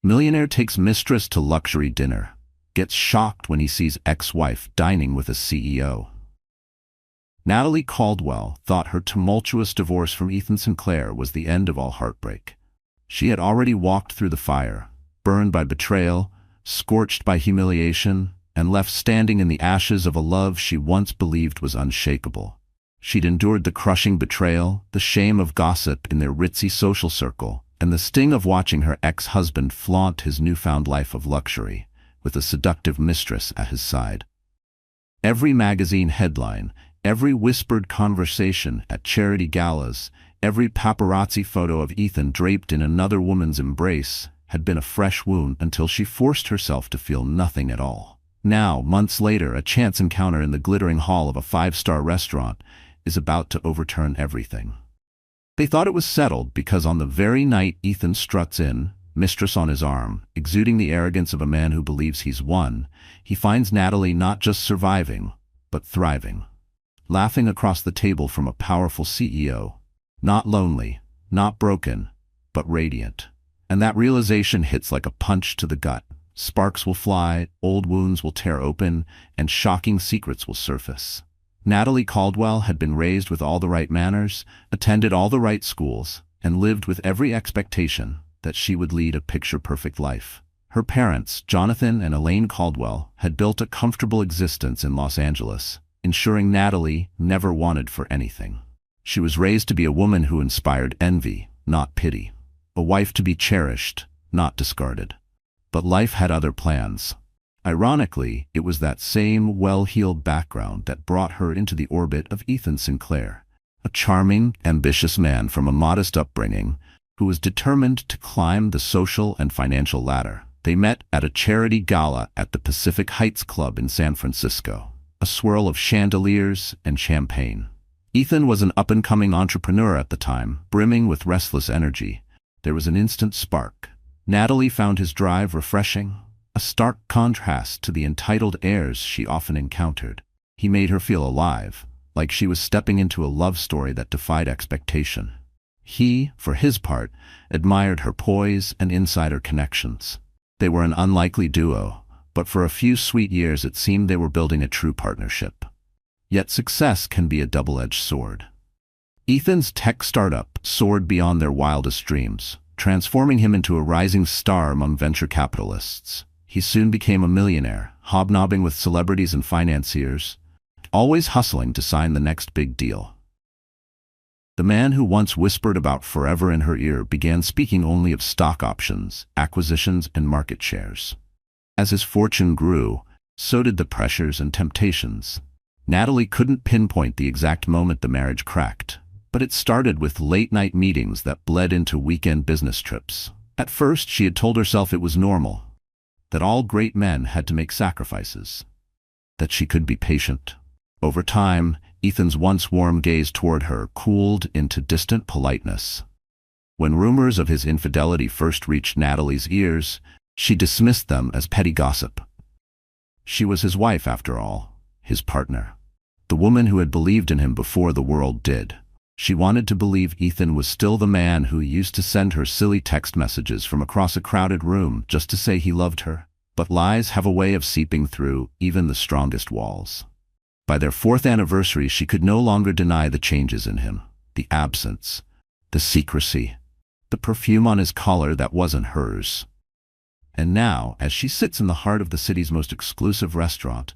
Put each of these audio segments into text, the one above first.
Millionaire takes Mistress to luxury dinner, gets shocked when he sees ex-wife dining with a CEO. Natalie Caldwell thought her tumultuous divorce from Ethan Sinclair was the end of all heartbreak. She had already walked through the fire, burned by betrayal, scorched by humiliation, and left standing in the ashes of a love she once believed was unshakable. She'd endured the crushing betrayal, the shame of gossip in their ritzy social circle, and the sting of watching her ex-husband flaunt his newfound life of luxury, with a seductive mistress at his side. Every magazine headline, every whispered conversation at charity galas, every paparazzi photo of Ethan draped in another woman's embrace had been a fresh wound until she forced herself to feel nothing at all. Now, months later, a chance encounter in the glittering hall of a five-star restaurant is about to overturn everything. They thought it was settled because on the very night Ethan struts in, Mistress on his arm, exuding the arrogance of a man who believes he's won, he finds Natalie not just surviving, but thriving. Laughing across the table from a powerful CEO. Not lonely, not broken, but radiant. And that realization hits like a punch to the gut. Sparks will fly, old wounds will tear open, and shocking secrets will surface. Natalie Caldwell had been raised with all the right manners, attended all the right schools, and lived with every expectation that she would lead a picture-perfect life. Her parents, Jonathan and Elaine Caldwell, had built a comfortable existence in Los Angeles, ensuring Natalie never wanted for anything. She was raised to be a woman who inspired envy, not pity. A wife to be cherished, not discarded. But life had other plans. Ironically, it was that same well-heeled background that brought her into the orbit of Ethan Sinclair, a charming, ambitious man from a modest upbringing who was determined to climb the social and financial ladder. They met at a charity gala at the Pacific Heights Club in San Francisco, a swirl of chandeliers and champagne. Ethan was an up-and-coming entrepreneur at the time, brimming with restless energy. There was an instant spark. Natalie found his drive refreshing, a stark contrast to the entitled airs she often encountered. He made her feel alive, like she was stepping into a love story that defied expectation. He, for his part, admired her poise and insider connections. They were an unlikely duo, but for a few sweet years it seemed they were building a true partnership. Yet success can be a double-edged sword. Ethan's tech startup soared beyond their wildest dreams, transforming him into a rising star among venture capitalists. He soon became a millionaire, hobnobbing with celebrities and financiers, always hustling to sign the next big deal. The man who once whispered about forever in her ear began speaking only of stock options, acquisitions, and market shares. As his fortune grew, so did the pressures and temptations. Natalie couldn't pinpoint the exact moment the marriage cracked, but it started with late-night meetings that bled into weekend business trips. At first, she had told herself it was normal, that all great men had to make sacrifices, that she could be patient. Over time, Ethan's once warm gaze toward her cooled into distant politeness. When rumors of his infidelity first reached Natalie's ears, she dismissed them as petty gossip. She was his wife, after all, his partner, the woman who had believed in him before the world did. She wanted to believe Ethan was still the man who used to send her silly text messages from across a crowded room just to say he loved her. But lies have a way of seeping through even the strongest walls. By their 4th anniversary, she could no longer deny the changes in him, the absence, the secrecy, the perfume on his collar that wasn't hers. And now, as she sits in the heart of the city's most exclusive restaurant,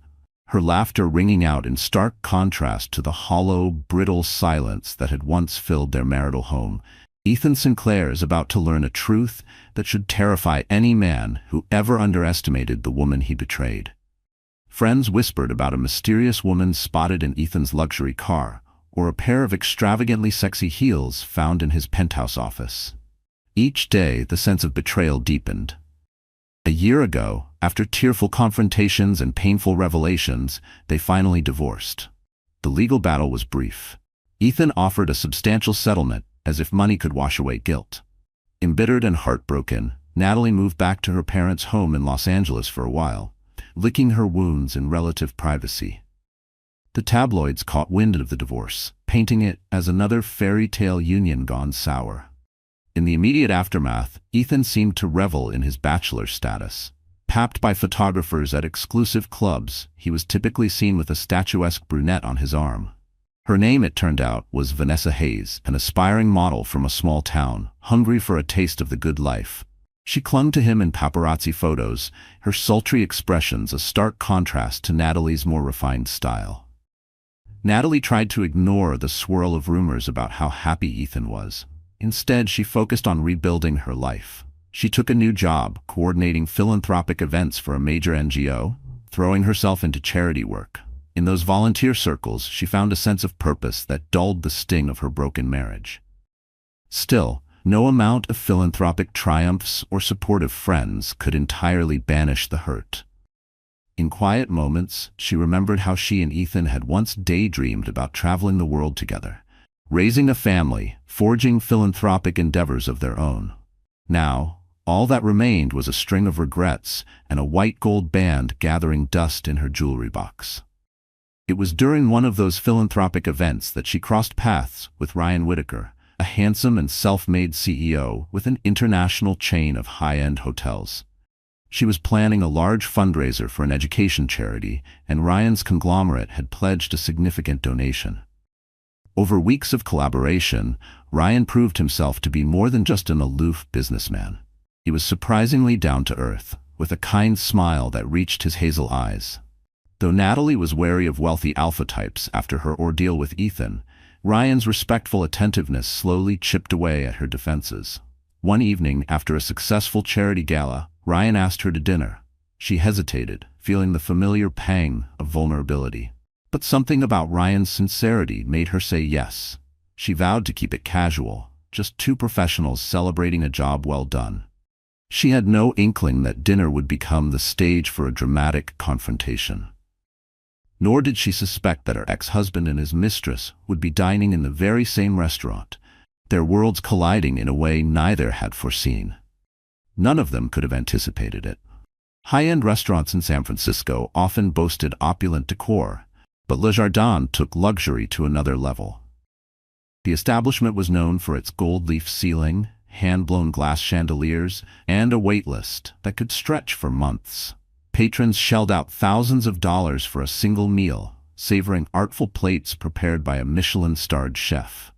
her laughter ringing out in stark contrast to the hollow, brittle silence that had once filled their marital home, Ethan Sinclair is about to learn a truth that should terrify any man who ever underestimated the woman he betrayed. Friends whispered about a mysterious woman spotted in Ethan's luxury car, or a pair of extravagantly sexy heels found in his penthouse office. Each day, the sense of betrayal deepened. A year ago, after tearful confrontations and painful revelations, they finally divorced. The legal battle was brief. Ethan offered a substantial settlement, as if money could wash away guilt. Embittered and heartbroken, Natalie moved back to her parents' home in Los Angeles for a while, licking her wounds in relative privacy. The tabloids caught wind of the divorce, painting it as another fairy tale union gone sour. In the immediate aftermath, Ethan seemed to revel in his bachelor status. Papped by photographers at exclusive clubs, he was typically seen with a statuesque brunette on his arm. Her name, it turned out, was Vanessa Hayes, an aspiring model from a small town, hungry for a taste of the good life. She clung to him in paparazzi photos, her sultry expressions a stark contrast to Natalie's more refined style. Natalie tried to ignore the swirl of rumors about how happy Ethan was. Instead, she focused on rebuilding her life. She took a new job, coordinating philanthropic events for a major NGO, throwing herself into charity work. In those volunteer circles, she found a sense of purpose that dulled the sting of her broken marriage. Still, no amount of philanthropic triumphs or supportive friends could entirely banish the hurt. In quiet moments, she remembered how she and Ethan had once daydreamed about traveling the world together, raising a family, forging philanthropic endeavors of their own. Now, all that remained was a string of regrets and a white gold band gathering dust in her jewelry box. It was during one of those philanthropic events that she crossed paths with Ryan Whitaker, a handsome and self-made CEO with an international chain of high-end hotels. She was planning a large fundraiser for an education charity, and Ryan's conglomerate had pledged a significant donation. Over weeks of collaboration, Ryan proved himself to be more than just an aloof businessman. He was surprisingly down-to-earth, with a kind smile that reached his hazel eyes. Though Natalie was wary of wealthy alpha types after her ordeal with Ethan, Ryan's respectful attentiveness slowly chipped away at her defenses. One evening, after a successful charity gala, Ryan asked her to dinner. She hesitated, feeling the familiar pang of vulnerability. But something about Ryan's sincerity made her say yes. She vowed to keep it casual, just two professionals celebrating a job well done. She had no inkling that dinner would become the stage for a dramatic confrontation. Nor did she suspect that her ex-husband and his mistress would be dining in the very same restaurant, their worlds colliding in a way neither had foreseen. None of them could have anticipated it. High-end restaurants in San Francisco often boasted opulent decor, but Le Jardin took luxury to another level. The establishment was known for its gold-leaf ceiling, hand-blown glass chandeliers, and a wait list that could stretch for months. Patrons shelled out thousands of dollars for a single meal, savoring artful plates prepared by a Michelin-starred chef.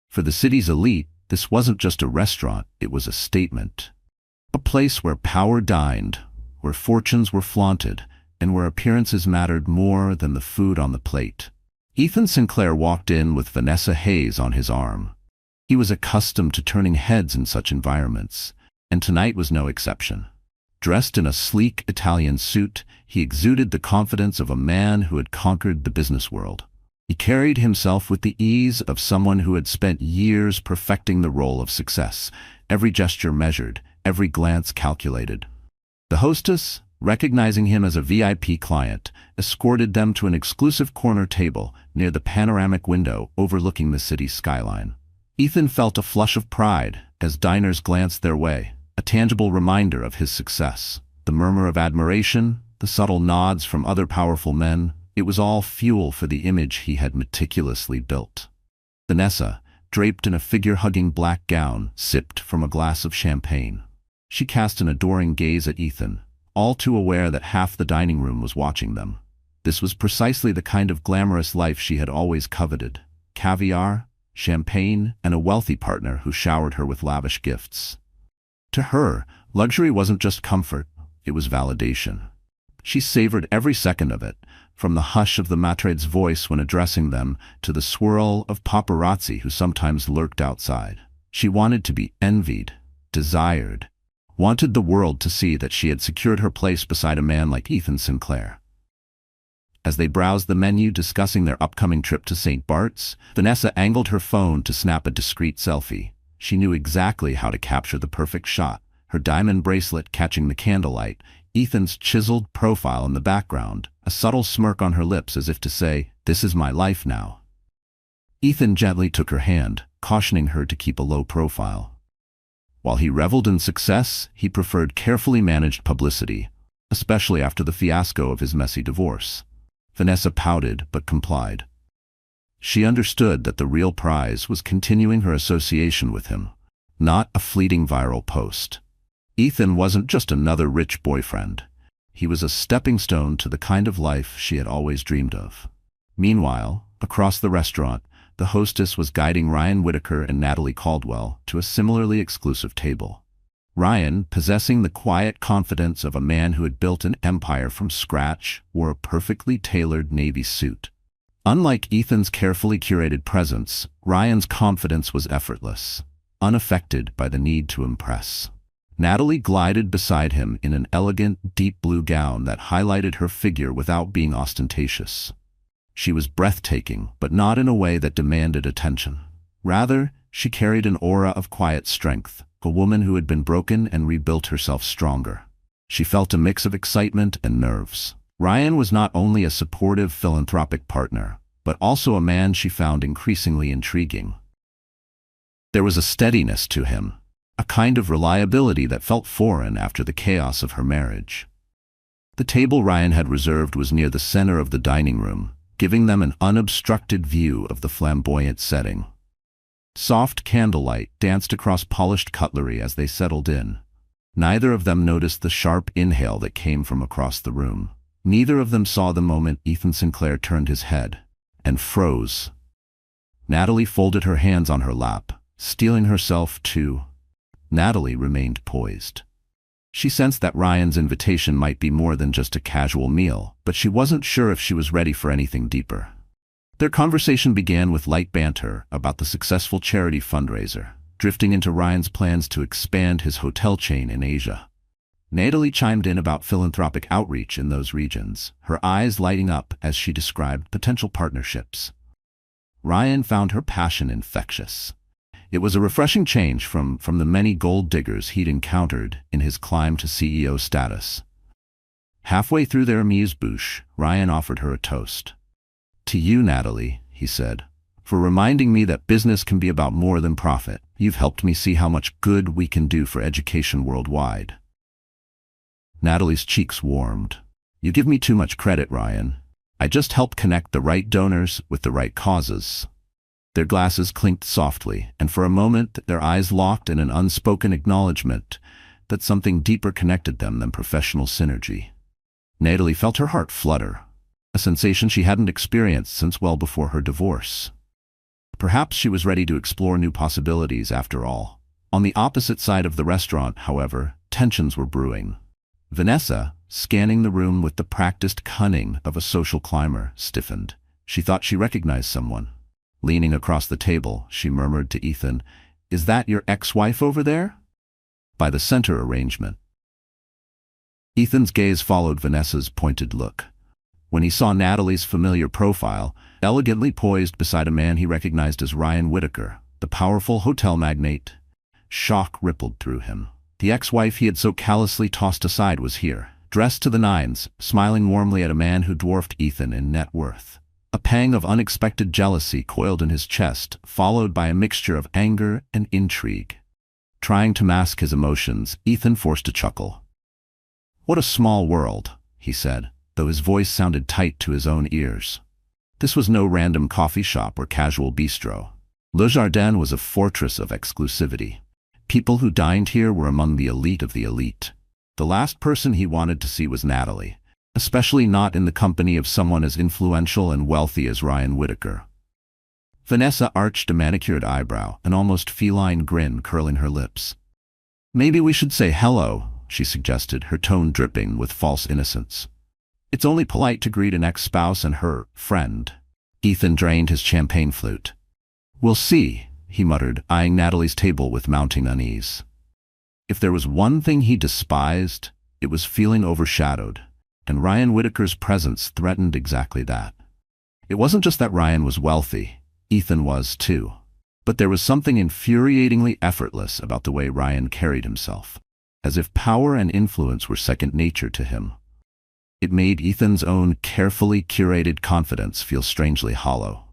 For the city's elite, this wasn't just a restaurant, it was a statement. A place where power dined, where fortunes were flaunted, and where appearances mattered more than the food on the plate. Ethan Sinclair walked in with Vanessa Hayes on his arm. He was accustomed to turning heads in such environments, and tonight was no exception. Dressed in a sleek Italian suit, he exuded the confidence of a man who had conquered the business world. He carried himself with the ease of someone who had spent years perfecting the role of success, every gesture measured, every glance calculated. The hostess, recognizing him as a VIP client, escorted them to an exclusive corner table near the panoramic window overlooking the city's skyline. Ethan felt a flush of pride as diners glanced their way, a tangible reminder of his success. The murmur of admiration, the subtle nods from other powerful men, it was all fuel for the image he had meticulously built. Vanessa, draped in a figure-hugging black gown, sipped from a glass of champagne. She cast an adoring gaze at Ethan, all too aware that half the dining room was watching them. This was precisely the kind of glamorous life she had always coveted: caviar, champagne, and a wealthy partner who showered her with lavish gifts. To her, luxury wasn't just comfort, it was validation. She savored every second of it, from the hush of the maître's voice when addressing them to the swirl of paparazzi who sometimes lurked outside. She wanted to be envied, desired, wanted the world to see that she had secured her place beside a man like Ethan Sinclair. As they browsed the menu discussing their upcoming trip to St. Bart's, Vanessa angled her phone to snap a discreet selfie. She knew exactly how to capture the perfect shot, her diamond bracelet catching the candlelight, Ethan's chiseled profile in the background, a subtle smirk on her lips as if to say, "This is my life now." Ethan gently took her hand, cautioning her to keep a low profile. While he reveled in success, he preferred carefully managed publicity, especially after the fiasco of his messy divorce. Vanessa pouted but complied. She understood that the real prize was continuing her association with him, not a fleeting viral post. Ethan wasn't just another rich boyfriend. He was a stepping stone to the kind of life she had always dreamed of. Meanwhile, across the restaurant, the hostess was guiding Ryan Whitaker and Natalie Caldwell to a similarly exclusive table. Ryan, possessing the quiet confidence of a man who had built an empire from scratch, wore a perfectly tailored navy suit. Unlike Ethan's carefully curated presence, Ryan's confidence was effortless, unaffected by the need to impress. Natalie glided beside him in an elegant, deep blue gown that highlighted her figure without being ostentatious. She was breathtaking, but not in a way that demanded attention. Rather, she carried an aura of quiet strength, a woman who had been broken and rebuilt herself stronger. She felt a mix of excitement and nerves. Ryan was not only a supportive philanthropic partner, but also a man she found increasingly intriguing. There was a steadiness to him, a kind of reliability that felt foreign after the chaos of her marriage. The table Ryan had reserved was near the center of the dining room, giving them an unobstructed view of the flamboyant setting. Soft candlelight danced across polished cutlery as they settled in. Neither of them noticed the sharp inhale that came from across the room. Neither of them saw the moment Ethan Sinclair turned his head and froze. Natalie folded her hands on her lap, steeling herself too. Natalie remained poised. She sensed that Ryan's invitation might be more than just a casual meal, but she wasn't sure if she was ready for anything deeper. Their conversation began with light banter about the successful charity fundraiser, drifting into Ryan's plans to expand his hotel chain in Asia. Natalie chimed in about philanthropic outreach in those regions, her eyes lighting up as she described potential partnerships. Ryan found her passion infectious. It was a refreshing change from the many gold diggers he'd encountered in his climb to CEO status. Halfway through their amuse-bouche, Ryan offered her a toast. "To you, Natalie," he said, "for reminding me that business can be about more than profit. You've helped me see how much good we can do for education worldwide." Natalie's cheeks warmed. "You give me too much credit, Ryan. I just help connect the right donors with the right causes." Their glasses clinked softly, and for a moment their eyes locked in an unspoken acknowledgement that something deeper connected them than professional synergy. Natalie felt her heart flutter, a sensation she hadn't experienced since well before her divorce. Perhaps she was ready to explore new possibilities after all. On the opposite side of the restaurant, however, tensions were brewing. Vanessa, scanning the room with the practiced cunning of a social climber, stiffened. She thought she recognized someone. Leaning across the table, she murmured to Ethan, "Is that your ex-wife over there?" By the center arrangement. Ethan's gaze followed Vanessa's pointed look. When he saw Natalie's familiar profile, elegantly poised beside a man he recognized as Ryan Whitaker, the powerful hotel magnate, shock rippled through him. The ex-wife he had so callously tossed aside was here, dressed to the nines, smiling warmly at a man who dwarfed Ethan in net worth. A pang of unexpected jealousy coiled in his chest, followed by a mixture of anger and intrigue. Trying to mask his emotions, Ethan forced a chuckle. "What a small world," he said, though his voice sounded tight to his own ears. This was no random coffee shop or casual bistro. Le Jardin was a fortress of exclusivity. People who dined here were among the elite of the elite. The last person he wanted to see was Natalie, especially not in the company of someone as influential and wealthy as Ryan Whitaker. Vanessa arched a manicured eyebrow, an almost feline grin curling her lips. "Maybe we should say hello," she suggested, her tone dripping with false innocence. "It's only polite to greet an ex-spouse and her friend." Ethan drained his champagne flute. "We'll see," he muttered, eyeing Natalie's table with mounting unease. If there was one thing he despised, it was feeling overshadowed, and Ryan Whitaker's presence threatened exactly that. It wasn't just that Ryan was wealthy, Ethan was too. But there was something infuriatingly effortless about the way Ryan carried himself, as if power and influence were second nature to him. It made Ethan's own carefully curated confidence feel strangely hollow.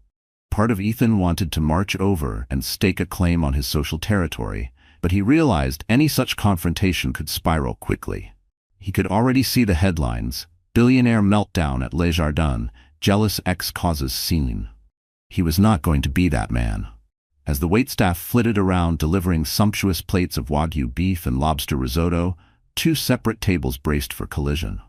Part of Ethan wanted to march over and stake a claim on his social territory, but he realized any such confrontation could spiral quickly. He could already see the headlines: "Billionaire meltdown at Les Jardins, jealous ex causes scene." He was not going to be that man. As the waitstaff flitted around delivering sumptuous plates of Wagyu beef and lobster risotto, two separate tables braced for collision.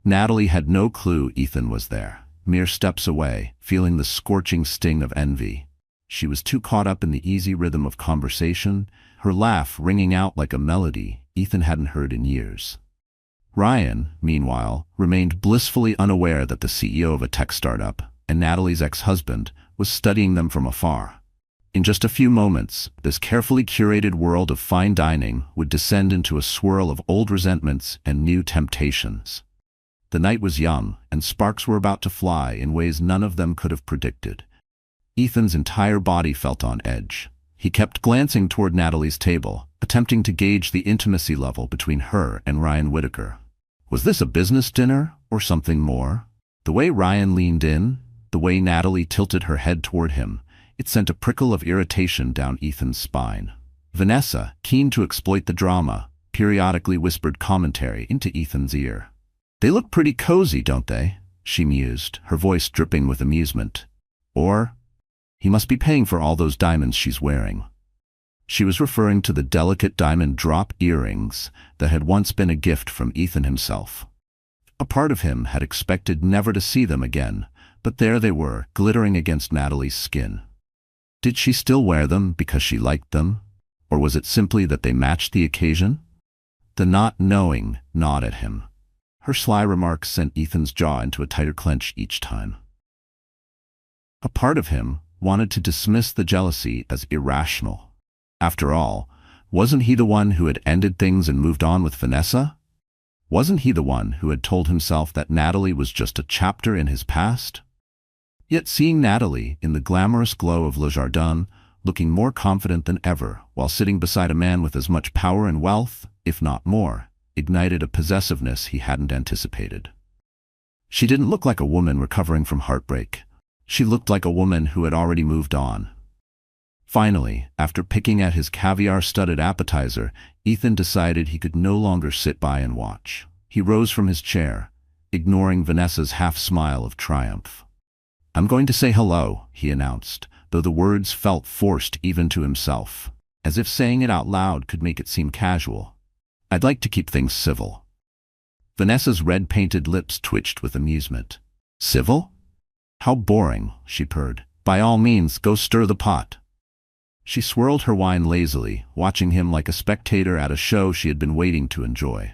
Natalie had no clue Ethan was there, mere steps away, feeling the scorching sting of envy. She was too caught up in the easy rhythm of conversation, her laugh ringing out like a melody Ethan hadn't heard in years. Ryan, meanwhile, remained blissfully unaware that the CEO of a tech startup, and Natalie's ex-husband, was studying them from afar. In just a few moments, this carefully curated world of fine dining would descend into a swirl of old resentments and new temptations. The night was young, and sparks were about to fly in ways none of them could have predicted. Ethan's entire body felt on edge. He kept glancing toward Natalie's table, attempting to gauge the intimacy level between her and Ryan Whitaker. Was this a business dinner, or something more? The way Ryan leaned in, the way Natalie tilted her head toward him, it sent a prickle of irritation down Ethan's spine. Vanessa, keen to exploit the drama, periodically whispered commentary into Ethan's ear. "They look pretty cozy, don't they?" she mused, her voice dripping with amusement. Or, "He must be paying for all those diamonds she's wearing." She was referring to the delicate diamond drop earrings that had once been a gift from Ethan himself. A part of him had expected never to see them again, but there they were, glittering against Natalie's skin. Did she still wear them because she liked them? Or was it simply that they matched the occasion? The not knowing gnawed at him. Her sly remarks sent Ethan's jaw into a tighter clench each time. A part of him wanted to dismiss the jealousy as irrational. After all, wasn't he the one who had ended things and moved on with Vanessa? Wasn't he the one who had told himself that Natalie was just a chapter in his past? Yet seeing Natalie, in the glamorous glow of Le Jardin, looking more confident than ever while sitting beside a man with as much power and wealth, if not more, ignited a possessiveness he hadn't anticipated. She didn't look like a woman recovering from heartbreak. She looked like a woman who had already moved on. Finally, after picking at his caviar-studded appetizer, Ethan decided he could no longer sit by and watch. He rose from his chair, ignoring Vanessa's half-smile of triumph. "I'm going to say hello," he announced, though the words felt forced even to himself, as if saying it out loud could make it seem casual. "I'd like to keep things civil." Vanessa's red-painted lips twitched with amusement. "Civil? How boring," she purred. "By all means, go stir the pot." She swirled her wine lazily, watching him like a spectator at a show she had been waiting to enjoy.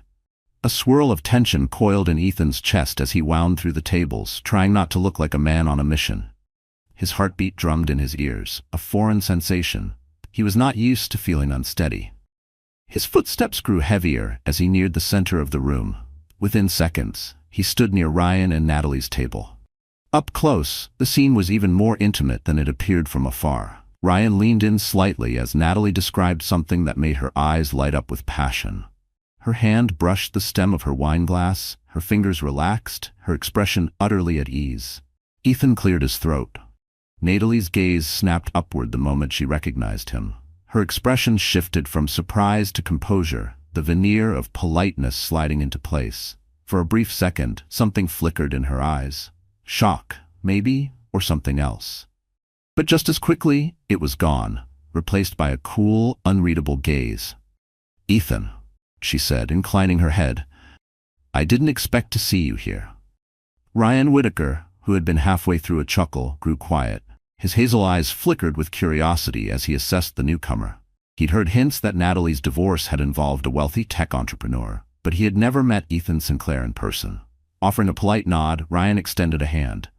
A swirl of tension coiled in Ethan's chest as he wound through the tables, trying not to look like a man on a mission. His heartbeat drummed in his ears, a foreign sensation. He was not used to feeling unsteady. His footsteps grew heavier as he neared the center of the room. Within seconds, he stood near Ryan and Natalie's table. Up close, the scene was even more intimate than it appeared from afar. Ryan leaned in slightly as Natalie described something that made her eyes light up with passion. Her hand brushed the stem of her wine glass, her fingers relaxed, her expression utterly at ease. Ethan cleared his throat. Natalie's gaze snapped upward the moment she recognized him. Her expression shifted from surprise to composure, the veneer of politeness sliding into place. For a brief second, something flickered in her eyes. Shock, maybe, or something else. But just as quickly, it was gone, replaced by a cool, unreadable gaze. "Ethan," she said, inclining her head, "I didn't expect to see you here." Ryan Whitaker, who had been halfway through a chuckle, grew quiet. His hazel eyes flickered with curiosity as he assessed the newcomer. He'd heard hints that Natalie's divorce had involved a wealthy tech entrepreneur, but he had never met Ethan Sinclair in person. Offering a polite nod, Ryan extended a hand.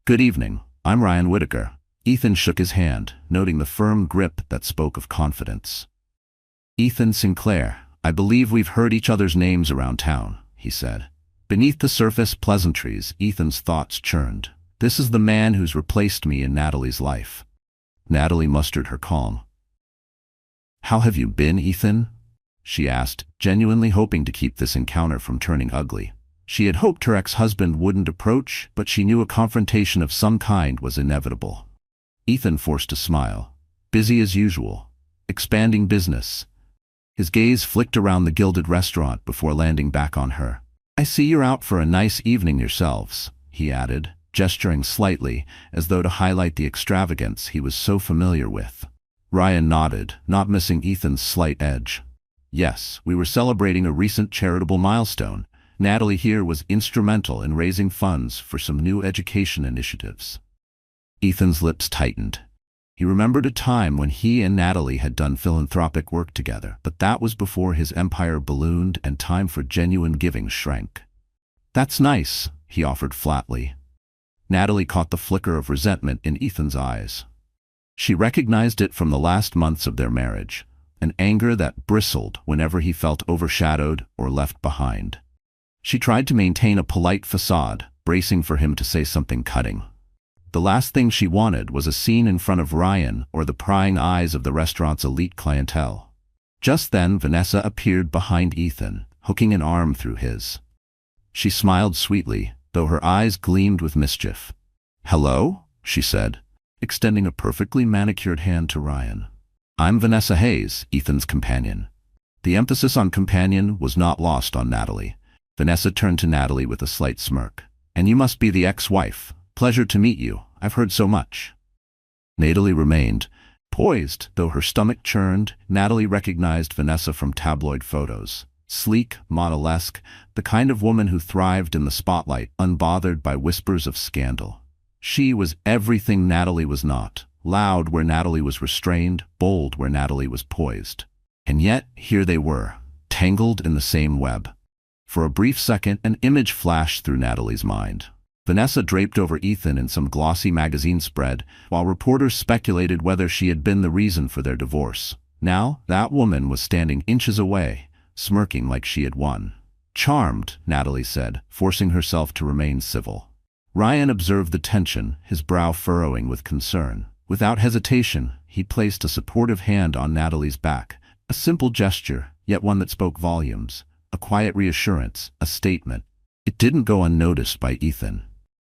"Good evening, I'm Ryan Whitaker." Ethan shook his hand, noting the firm grip that spoke of confidence. "Ethan Sinclair, I believe we've heard each other's names around town," he said. Beneath the surface pleasantries, Ethan's thoughts churned. This is the man who's replaced me in Natalie's life. Natalie mustered her calm. "How have you been, Ethan?" she asked, genuinely hoping to keep this encounter from turning ugly. She had hoped her ex-husband wouldn't approach, but she knew a confrontation of some kind was inevitable. Ethan forced a smile. Busy as usual. Expanding business. His gaze flicked around the gilded restaurant before landing back on her. "I see you're out for a nice evening yourselves," he added, gesturing slightly, as though to highlight the extravagance he was so familiar with. Ryan nodded, not missing Ethan's slight edge. Yes, we were celebrating a recent charitable milestone. Natalie here was instrumental in raising funds for some new education initiatives. Ethan's lips tightened. He remembered a time when he and Natalie had done philanthropic work together, but that was before his empire ballooned and time for genuine giving shrank. "That's nice," he offered flatly. Natalie caught the flicker of resentment in Ethan's eyes. She recognized it from the last months of their marriage, an anger that bristled whenever he felt overshadowed or left behind. She tried to maintain a polite facade, bracing for him to say something cutting. The last thing she wanted was a scene in front of Ryan or the prying eyes of the restaurant's elite clientele. Just then, Vanessa appeared behind Ethan, hooking an arm through his. She smiled sweetly, though her eyes gleamed with mischief. "Hello?" she said, extending a perfectly manicured hand to Ryan. "I'm Vanessa Hayes, Ethan's companion." The emphasis on companion was not lost on Natalie. Vanessa turned to Natalie with a slight smirk. "And you must be the ex-wife. Pleasure to meet you. I've heard so much." Natalie remained poised, though her stomach churned. Natalie recognized Vanessa from tabloid photos. Sleek, model-esque, the kind of woman who thrived in the spotlight, unbothered by whispers of scandal. She was everything Natalie was not, loud where Natalie was restrained, bold where Natalie was poised. And yet, here they were, tangled in the same web. For a brief second, an image flashed through Natalie's mind. Vanessa draped over Ethan in some glossy magazine spread, while reporters speculated whether she had been the reason for their divorce. Now, that woman was standing inches away, smirking like she had won. "Charmed," Natalie said, forcing herself to remain civil. Ryan observed the tension, his brow furrowing with concern. Without hesitation, he placed a supportive hand on Natalie's back, a simple gesture, yet one that spoke volumes, a quiet reassurance, a statement. It didn't go unnoticed by Ethan.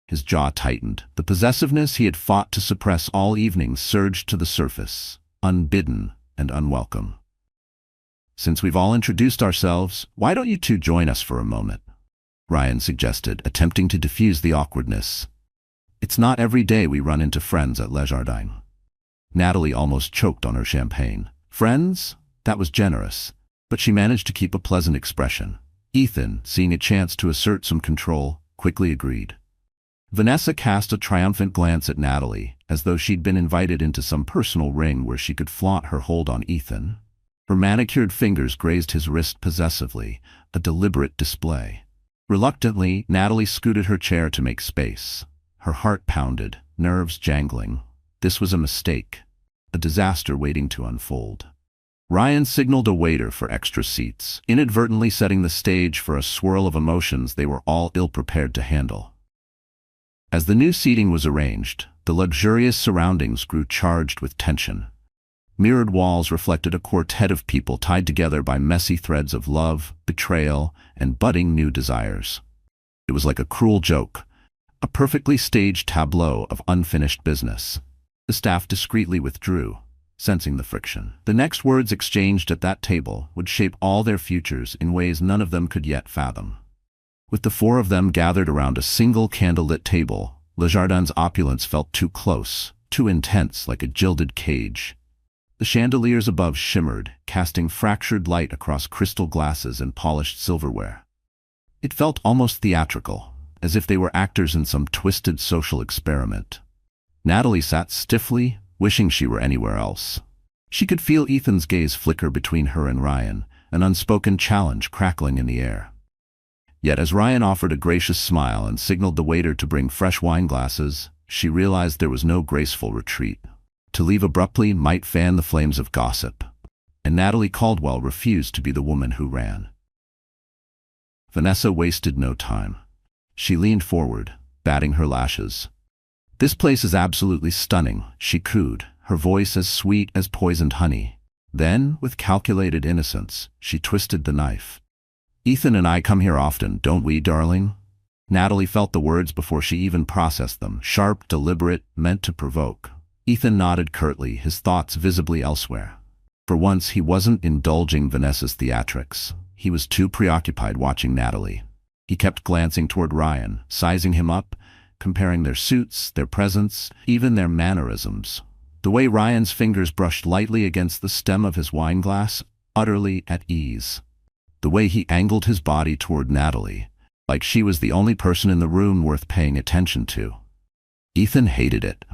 His jaw tightened. The possessiveness he had fought to suppress all evening surged to the surface, unbidden and unwelcome. "Since we've all introduced ourselves, why don't you two join us for a moment?" Ryan suggested, attempting to diffuse the awkwardness. "It's not every day we run into friends at Le Jardin." Natalie almost choked on her champagne. "Friends?" That was generous, but she managed to keep a pleasant expression. Ethan, seeing a chance to assert some control, quickly agreed. Vanessa cast a triumphant glance at Natalie, as though she'd been invited into some personal ring where she could flaunt her hold on Ethan. Her manicured fingers grazed his wrist possessively, a deliberate display. Reluctantly, Natalie scooted her chair to make space. Her heart pounded, nerves jangling. This was a mistake, a disaster waiting to unfold. Ryan signaled a waiter for extra seats, inadvertently setting the stage for a swirl of emotions they were all ill-prepared to handle. As the new seating was arranged, the luxurious surroundings grew charged with tension. Mirrored walls reflected a quartet of people tied together by messy threads of love, betrayal, and budding new desires. It was like a cruel joke, a perfectly staged tableau of unfinished business. The staff discreetly withdrew, sensing the friction. The next words exchanged at that table would shape all their futures in ways none of them could yet fathom. With the four of them gathered around a single candlelit table, Le Jardin's opulence felt too close, too intense, like a gilded cage. The chandeliers above shimmered, casting fractured light across crystal glasses and polished silverware. It felt almost theatrical, as if they were actors in some twisted social experiment. Natalie sat stiffly, wishing she were anywhere else. She could feel Ethan's gaze flicker between her and Ryan, an unspoken challenge crackling in the air. Yet as Ryan offered a gracious smile and signaled the waiter to bring fresh wine glasses, she realized there was no graceful retreat. To leave abruptly might fan the flames of gossip, and Natalie Caldwell refused to be the woman who ran. Vanessa wasted no time. She leaned forward, batting her lashes. "This place is absolutely stunning," she cooed, her voice as sweet as poisoned honey. Then, with calculated innocence, she twisted the knife. "Ethan and I come here often, don't we, darling?" Natalie felt the words before she even processed them, sharp, deliberate, meant to provoke. Ethan nodded curtly, his thoughts visibly elsewhere. For once, he wasn't indulging Vanessa's theatrics. He was too preoccupied watching Natalie. He kept glancing toward Ryan, sizing him up, comparing their suits, their presence, even their mannerisms. The way Ryan's fingers brushed lightly against the stem of his wine glass, utterly at ease. The way he angled his body toward Natalie, like she was the only person in the room worth paying attention to. Ethan hated it.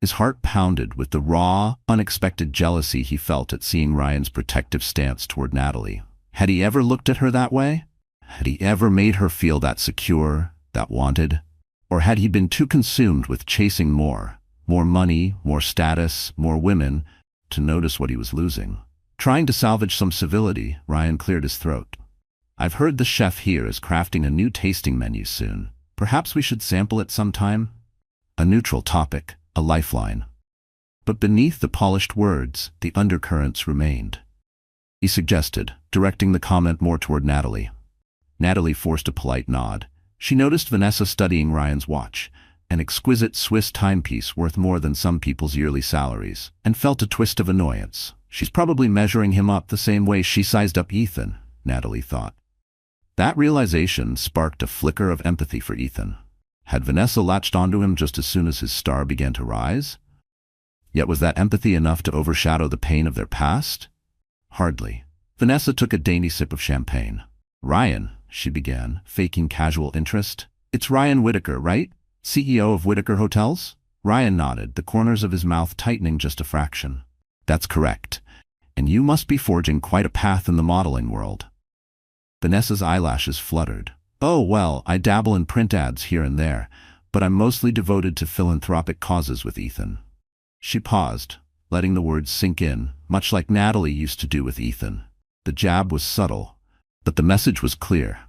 His heart pounded with the raw, unexpected jealousy he felt at seeing Ryan's protective stance toward Natalie. Had he ever looked at her that way? Had he ever made her feel that secure, that wanted? Or had he been too consumed with chasing more money, more status, more women, to notice what he was losing? Trying to salvage some civility, Ryan cleared his throat. "I've heard the chef here is crafting a new tasting menu soon. Perhaps we should sample it sometime?" A neutral topic, a lifeline. But beneath the polished words, the undercurrents remained. He suggested, directing the comment more toward Natalie. Natalie forced a polite nod. She noticed Vanessa studying Ryan's watch, an exquisite Swiss timepiece worth more than some people's yearly salaries, and felt a twist of annoyance. She's probably measuring him up the same way she sized up Ethan, Natalie thought. That realization sparked a flicker of empathy for Ethan. Had Vanessa latched onto him just as soon as his star began to rise? Yet was that empathy enough to overshadow the pain of their past? Hardly. Vanessa took a dainty sip of champagne. "Ryan," she began, faking casual interest. "It's Ryan Whitaker, right? CEO of Whitaker Hotels?" Ryan nodded, the corners of his mouth tightening just a fraction. "That's correct. And you must be forging quite a path in the modeling world." Vanessa's eyelashes fluttered. "Oh, well, I dabble in print ads here and there, but I'm mostly devoted to philanthropic causes with Ethan." She paused, letting the words sink in, much like Natalie used to do with Ethan. The jab was subtle, but the message was clear.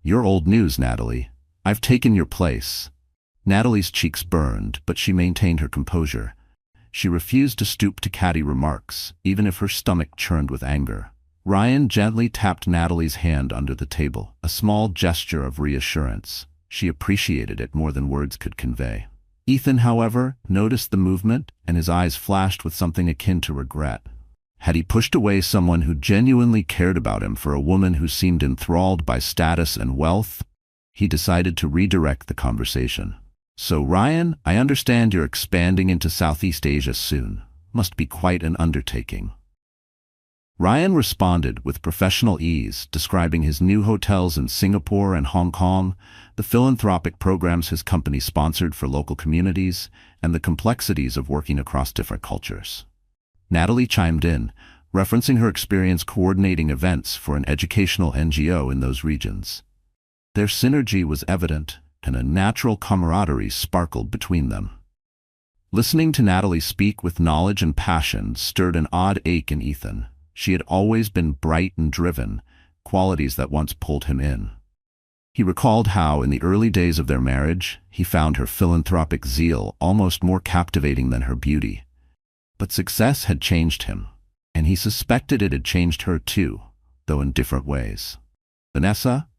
"You're old news, Natalie. I've taken your place." Natalie's cheeks burned, but she maintained her composure. She refused to stoop to catty remarks, even if her stomach churned with anger. Ryan gently tapped Natalie's hand under the table, a small gesture of reassurance. She appreciated it more than words could convey. Ethan, however, noticed the movement, and his eyes flashed with something akin to regret. Had he pushed away someone who genuinely cared about him for a woman who seemed enthralled by status and wealth? He decided to redirect the conversation. "So, Ryan, I understand you're expanding into Southeast Asia soon. Must be quite an undertaking." Ryan responded with professional ease, describing his new hotels in Singapore and Hong Kong, the philanthropic programs his company sponsored for local communities, and the complexities of working across different cultures. Natalie chimed in, referencing her experience coordinating events for an educational NGO in those regions. Their synergy was evident, and a natural camaraderie sparkled between them. Listening to Natalie speak with knowledge and passion stirred an odd ache in Ethan. She had always been bright and driven, qualities that once pulled him in. He recalled how, in the early days of their marriage, he found her philanthropic zeal almost more captivating than her beauty. But success had changed him, and he suspected it had changed her too, though in different ways. "Vanessa?"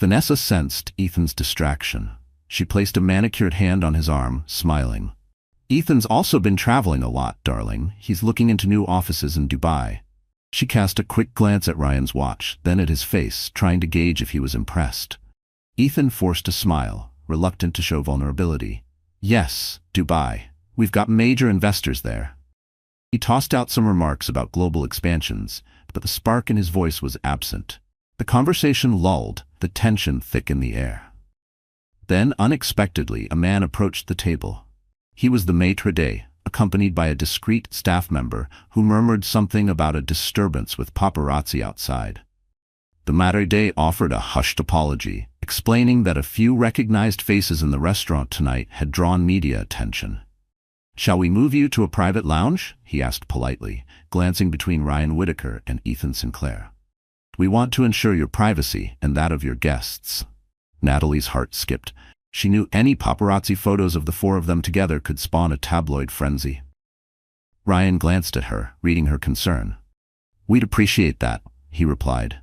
Vanessa sensed Ethan's distraction. She placed a manicured hand on his arm, smiling. "Ethan's also been traveling a lot, darling. He's looking into new offices in Dubai." She cast a quick glance at Ryan's watch, then at his face, trying to gauge if he was impressed. Ethan forced a smile, reluctant to show vulnerability. "Yes, Dubai. We've got major investors there." He tossed out some remarks about global expansions, but the spark in his voice was absent. The conversation lulled, the tension thick in the air. Then, unexpectedly, a man approached the table. He was the maitre d', accompanied by a discreet staff member who murmured something about a disturbance with paparazzi outside. The maitre d' offered a hushed apology, explaining that a few recognized faces in the restaurant tonight had drawn media attention. "Shall we move you to a private lounge?" he asked politely, glancing between Ryan Whitaker and Ethan Sinclair. "We want to ensure your privacy and that of your guests." Natalie's heart skipped. She knew any paparazzi photos of the four of them together could spawn a tabloid frenzy. Ryan glanced at her, reading her concern. "We'd appreciate that," he replied.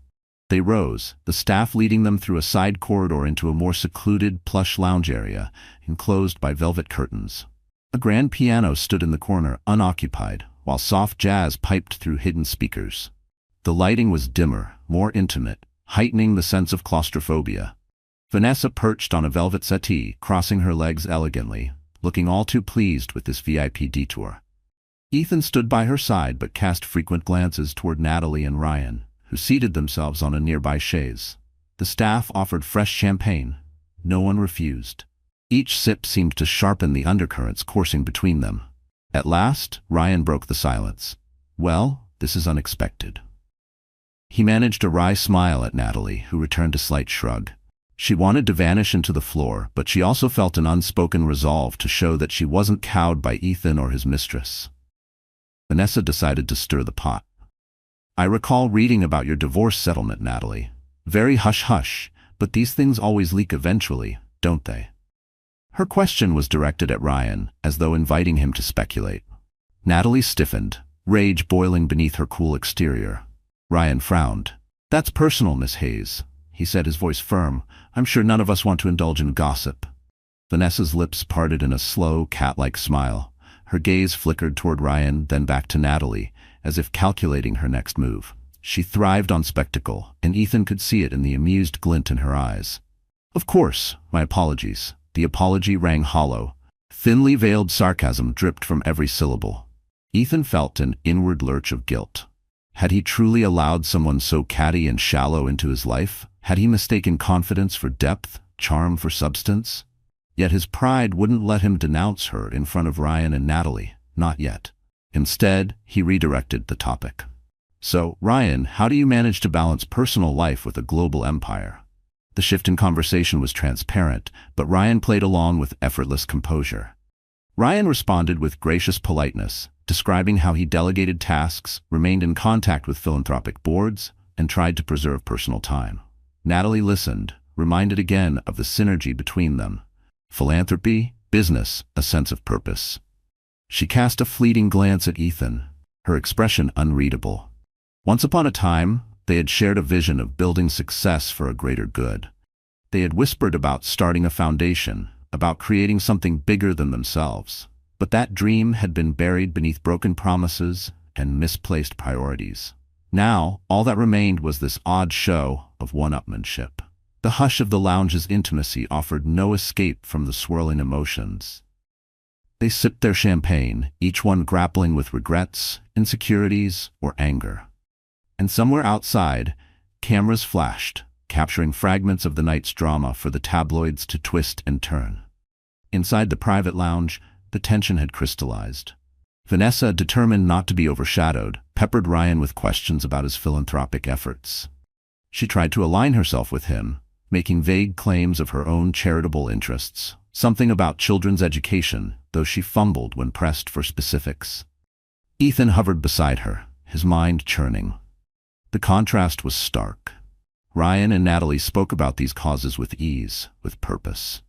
They rose, the staff leading them through a side corridor into a more secluded, plush lounge area, enclosed by velvet curtains. A grand piano stood in the corner, unoccupied, while soft jazz piped through hidden speakers. The lighting was dimmer, more intimate, heightening the sense of claustrophobia. Vanessa perched on a velvet settee, crossing her legs elegantly, looking all too pleased with this VIP detour. Ethan stood by her side but cast frequent glances toward Natalie and Ryan, who seated themselves on a nearby chaise. The staff offered fresh champagne. No one refused. Each sip seemed to sharpen the undercurrents coursing between them. At last, Ryan broke the silence. "Well, this is unexpected." He managed a wry smile at Natalie, who returned a slight shrug. She wanted to vanish into the floor, but she also felt an unspoken resolve to show that she wasn't cowed by Ethan or his mistress. Vanessa decided to stir the pot. "I recall reading about your divorce settlement, Natalie. Very hush-hush, but these things always leak eventually, don't they?" Her question was directed at Ryan, as though inviting him to speculate. Natalie stiffened, rage boiling beneath her cool exterior. Ryan frowned. "That's personal, Miss Hayes," he said, his voice firm. "I'm sure none of us want to indulge in gossip." Vanessa's lips parted in a slow, cat-like smile. Her gaze flickered toward Ryan, then back to Natalie, as if calculating her next move. She thrived on spectacle, and Ethan could see it in the amused glint in her eyes. "Of course, my apologies." The apology rang hollow. Thinly veiled sarcasm dripped from every syllable. Ethan felt an inward lurch of guilt. Had he truly allowed someone so catty and shallow into his life? Had he mistaken confidence for depth, charm for substance? Yet his pride wouldn't let him denounce her in front of Ryan and Natalie. Not yet. Instead, he redirected the topic. "So, Ryan, how do you manage to balance personal life with a global empire?" The shift in conversation was transparent, but Ryan played along with effortless composure. Ryan responded with gracious politeness, describing how he delegated tasks, remained in contact with philanthropic boards, and tried to preserve personal time. Natalie listened, reminded again of the synergy between them. Philanthropy, business, a sense of purpose. She cast a fleeting glance at Ethan, her expression unreadable. Once upon a time, they had shared a vision of building success for a greater good. They had whispered about starting a foundation, about creating something bigger than themselves. But that dream had been buried beneath broken promises and misplaced priorities. Now, all that remained was this odd show of one-upmanship. The hush of the lounge's intimacy offered no escape from the swirling emotions. They sipped their champagne, each one grappling with regrets, insecurities, or anger. And somewhere outside, cameras flashed, capturing fragments of the night's drama for the tabloids to twist and turn. Inside the private lounge, the tension had crystallized. Vanessa, determined not to be overshadowed, peppered Ryan with questions about his philanthropic efforts. She tried to align herself with him, making vague claims of her own charitable interests, something about children's education, though she fumbled when pressed for specifics. Ethan hovered beside her, his mind churning. The contrast was stark. Ryan and Natalie spoke about these causes with ease, with purpose.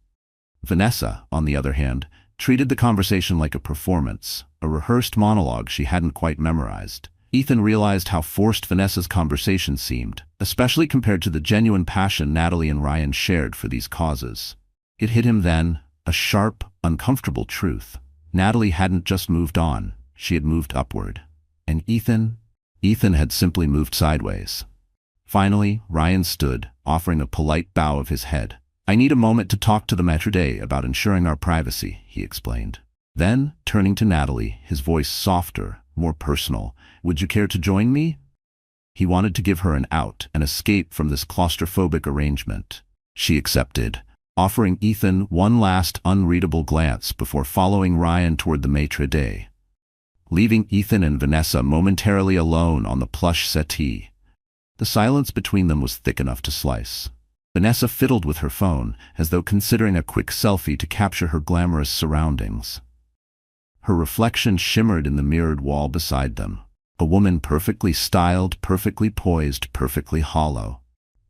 Vanessa, on the other hand, treated the conversation like a performance, a rehearsed monologue she hadn't quite memorized. Ethan realized how forced Vanessa's conversation seemed, especially compared to the genuine passion Natalie and Ryan shared for these causes. It hit him then, a sharp, uncomfortable truth. Natalie hadn't just moved on, she had moved upward. And Ethan had simply moved sideways. Finally, Ryan stood, offering a polite bow of his head. "I need a moment to talk to the maître about ensuring our privacy," he explained. Then, turning to Natalie, his voice softer, more personal, "Would you care to join me?" He wanted to give her an out, an escape from this claustrophobic arrangement. She accepted, offering Ethan one last unreadable glance before following Ryan toward the maître, leaving Ethan and Vanessa momentarily alone on the plush settee. The silence between them was thick enough to slice. Vanessa fiddled with her phone, as though considering a quick selfie to capture her glamorous surroundings. Her reflection shimmered in the mirrored wall beside them. A woman perfectly styled, perfectly poised, perfectly hollow.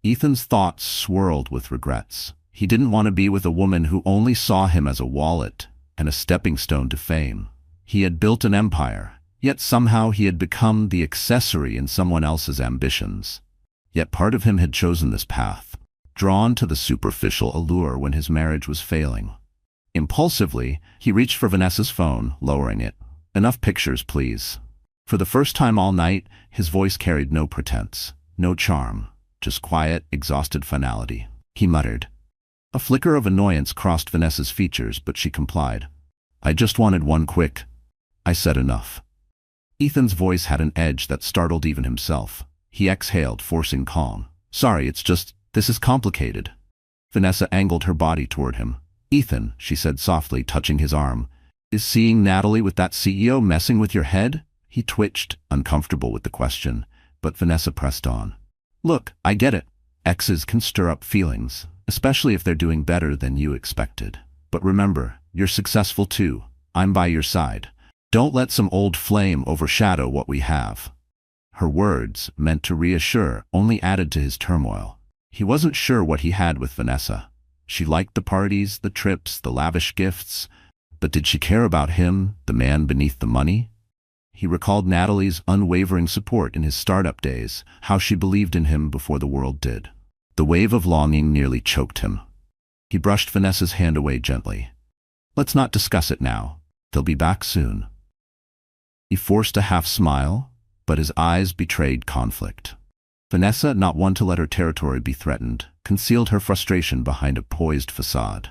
Ethan's thoughts swirled with regrets. He didn't want to be with a woman who only saw him as a wallet and a stepping stone to fame. He had built an empire, yet somehow he had become the accessory in someone else's ambitions. Yet part of him had chosen this path, drawn to the superficial allure when his marriage was failing. Impulsively, he reached for Vanessa's phone, lowering it. "Enough pictures, please." For the first time all night, his voice carried no pretense, no charm, just quiet, exhausted finality. He muttered, A flicker of annoyance crossed Vanessa's features, but she complied. I just wanted one quick. I said enough. Ethan's voice had an edge that startled even himself. He exhaled, forcing calm. Sorry, it's just, this is complicated. Vanessa angled her body toward him. Ethan, she said softly, touching his arm, is seeing Natalie with that CEO messing with your head? He twitched, uncomfortable with the question, but Vanessa pressed on. Look, I get it. Exes can stir up feelings, especially if they're doing better than you expected. But remember, you're successful too. I'm by your side. Don't let some old flame overshadow what we have. Her words, meant to reassure, only added to his turmoil. He wasn't sure what he had with Vanessa. She liked the parties, the trips, the lavish gifts, but did she care about him, the man beneath the money? He recalled Natalie's unwavering support in his startup days, how she believed in him before the world did. The wave of longing nearly choked him. He brushed Vanessa's hand away gently. Let's not discuss it now. They'll be back soon. He forced a half smile, but his eyes betrayed conflict. Vanessa, not one to let her territory be threatened, concealed her frustration behind a poised facade.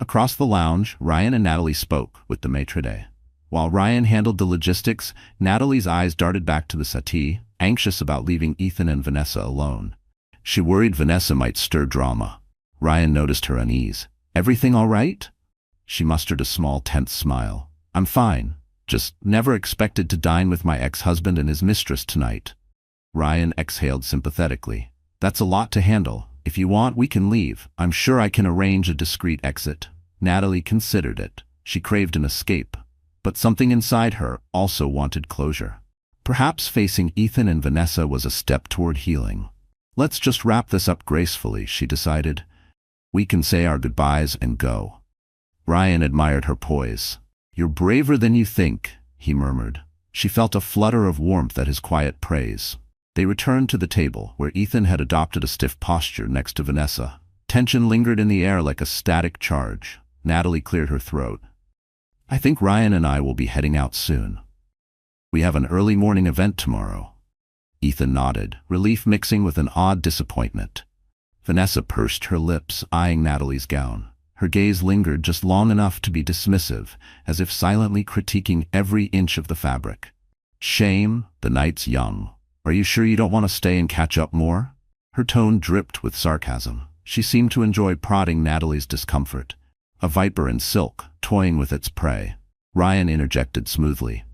Across the lounge, Ryan and Natalie spoke with the maitre d'. While Ryan handled the logistics, Natalie's eyes darted back to the settee, anxious about leaving Ethan and Vanessa alone. She worried Vanessa might stir drama. Ryan noticed her unease. Everything all right? She mustered a small, tense smile. I'm fine. Just never expected to dine with my ex-husband and his mistress tonight. Ryan exhaled sympathetically. That's a lot to handle. If you want, we can leave. I'm sure I can arrange a discreet exit. Natalie considered it. She craved an escape. But something inside her also wanted closure. Perhaps facing Ethan and Vanessa was a step toward healing. Let's just wrap this up gracefully, she decided. We can say our goodbyes and go. Ryan admired her poise. You're braver than you think, he murmured. She felt a flutter of warmth at his quiet praise. They returned to the table, where Ethan had adopted a stiff posture next to Vanessa. Tension lingered in the air like a static charge. Natalie cleared her throat. I think Ryan and I will be heading out soon. We have an early morning event tomorrow. Ethan nodded, relief mixing with an odd disappointment. Vanessa pursed her lips, eyeing Natalie's gown. Her gaze lingered just long enough to be dismissive, as if silently critiquing every inch of the fabric. Shame, the night's young. Are you sure you don't want to stay and catch up more? Her tone dripped with sarcasm. She seemed to enjoy prodding Natalie's discomfort. A viper in silk, toying with its prey. Ryan interjected smoothly.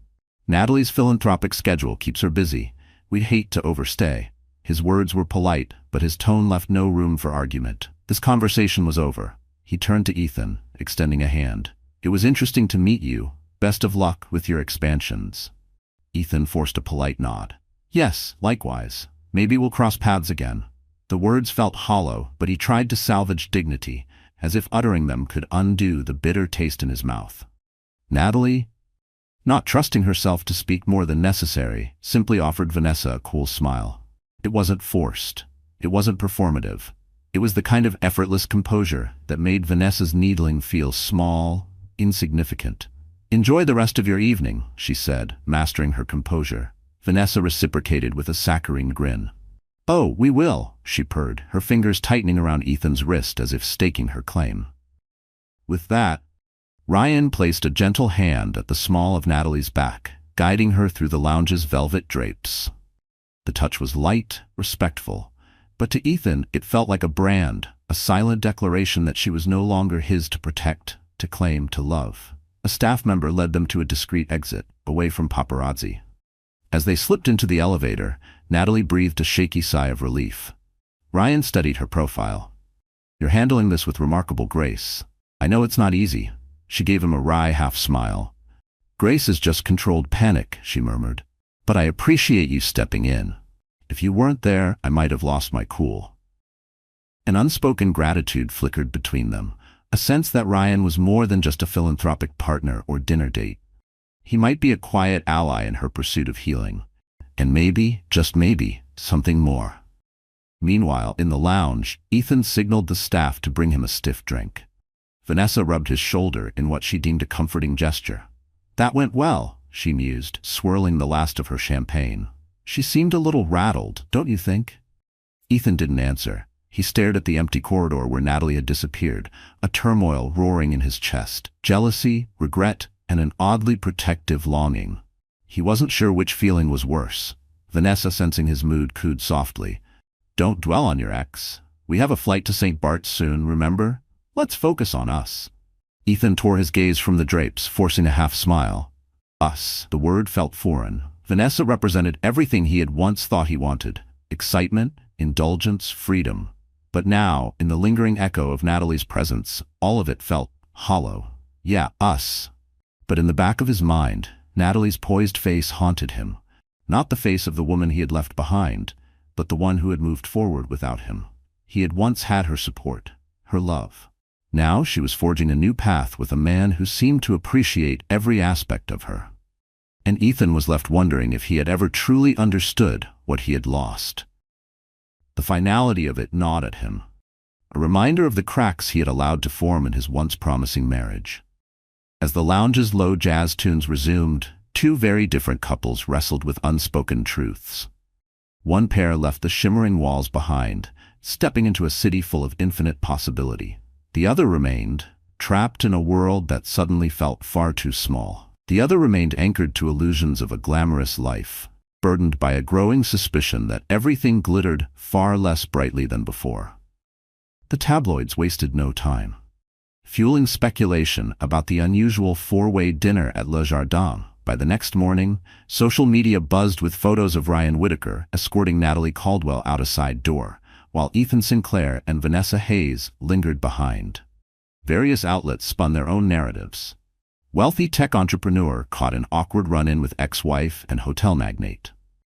Natalie's philanthropic schedule keeps her busy. We'd hate to overstay. His words were polite, but his tone left no room for argument. This conversation was over. He turned to Ethan, extending a hand. It was interesting to meet you. Best of luck with your expansions. Ethan forced a polite nod. Yes, likewise. Maybe we'll cross paths again. The words felt hollow, but he tried to salvage dignity, as if uttering them could undo the bitter taste in his mouth. Natalie, not trusting herself to speak more than necessary, simply offered Vanessa a cool smile. It wasn't forced. It wasn't performative. It was the kind of effortless composure that made Vanessa's needling feel small, insignificant. Enjoy the rest of your evening, she said, mastering her composure. Vanessa reciprocated with a saccharine grin. Oh, we will, she purred, her fingers tightening around Ethan's wrist as if staking her claim. With that, Ryan placed a gentle hand at the small of Natalie's back, guiding her through the lounge's velvet drapes. The touch was light, respectful, but to Ethan it felt like a brand, a silent declaration that she was no longer his to protect, to claim, to love. A staff member led them to a discreet exit, away from paparazzi. As they slipped into the elevator, Natalie breathed a shaky sigh of relief. Ryan studied her profile. You're handling this with remarkable grace. I know it's not easy. She gave him a wry half-smile. Grace is just controlled panic, she murmured. But I appreciate you stepping in. If you weren't there, I might have lost my cool. An unspoken gratitude flickered between them, a sense that Ryan was more than just a philanthropic partner or dinner date. He might be a quiet ally in her pursuit of healing. And maybe, just maybe, something more. Meanwhile, in the lounge, Ethan signaled the staff to bring him a stiff drink. Vanessa rubbed his shoulder in what she deemed a comforting gesture. That went well, she mused, swirling the last of her champagne. She seemed a little rattled, don't you think? Ethan didn't answer. He stared at the empty corridor where Natalie had disappeared, a turmoil roaring in his chest, jealousy, regret, and an oddly protective longing. He wasn't sure which feeling was worse. Vanessa, sensing his mood, cooed softly. "Don't dwell on your ex. We have a flight to St. Bart's soon, remember? Let's focus on us." Ethan tore his gaze from the drapes, forcing a half smile. Us. The word felt foreign. Vanessa represented everything he had once thought he wanted. Excitement, indulgence, freedom. But now, in the lingering echo of Natalie's presence, all of it felt hollow. Yeah, us. But in the back of his mind, Natalie's poised face haunted him. Not the face of the woman he had left behind, but the one who had moved forward without him. He had once had her support, her love. Now she was forging a new path with a man who seemed to appreciate every aspect of her. And Ethan was left wondering if he had ever truly understood what he had lost. The finality of it gnawed at him, a reminder of the cracks he had allowed to form in his once promising marriage. As the lounge's low jazz tunes resumed, two very different couples wrestled with unspoken truths. One pair left the shimmering walls behind, stepping into a city full of infinite possibility. The other remained, trapped in a world that suddenly felt far too small. The other remained anchored to illusions of a glamorous life, burdened by a growing suspicion that everything glittered far less brightly than before. The tabloids wasted no time, fueling speculation about the unusual four-way dinner at Le Jardin. By the next morning, social media buzzed with photos of Ryan Whitaker escorting Natalie Caldwell out a side door, while Ethan Sinclair and Vanessa Hayes lingered behind. Various outlets spun their own narratives. Wealthy tech entrepreneur caught an awkward run-in with ex-wife and hotel magnate.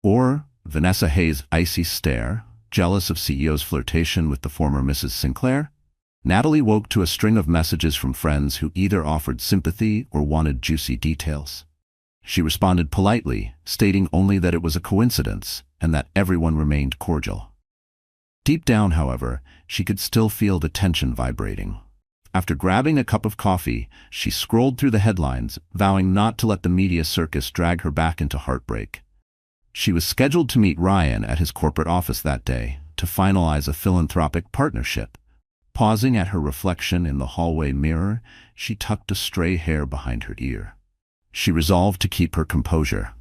Or Vanessa Hayes' icy stare, jealous of CEO's flirtation with the former Mrs. Sinclair. Natalie woke to a string of messages from friends who either offered sympathy or wanted juicy details. She responded politely, stating only that it was a coincidence and that everyone remained cordial. Deep down, however, she could still feel the tension vibrating. After grabbing a cup of coffee, she scrolled through the headlines, vowing not to let the media circus drag her back into heartbreak. She was scheduled to meet Ryan at his corporate office that day to finalize a philanthropic partnership. Pausing at her reflection in the hallway mirror, she tucked a stray hair behind her ear. She resolved to keep her composure.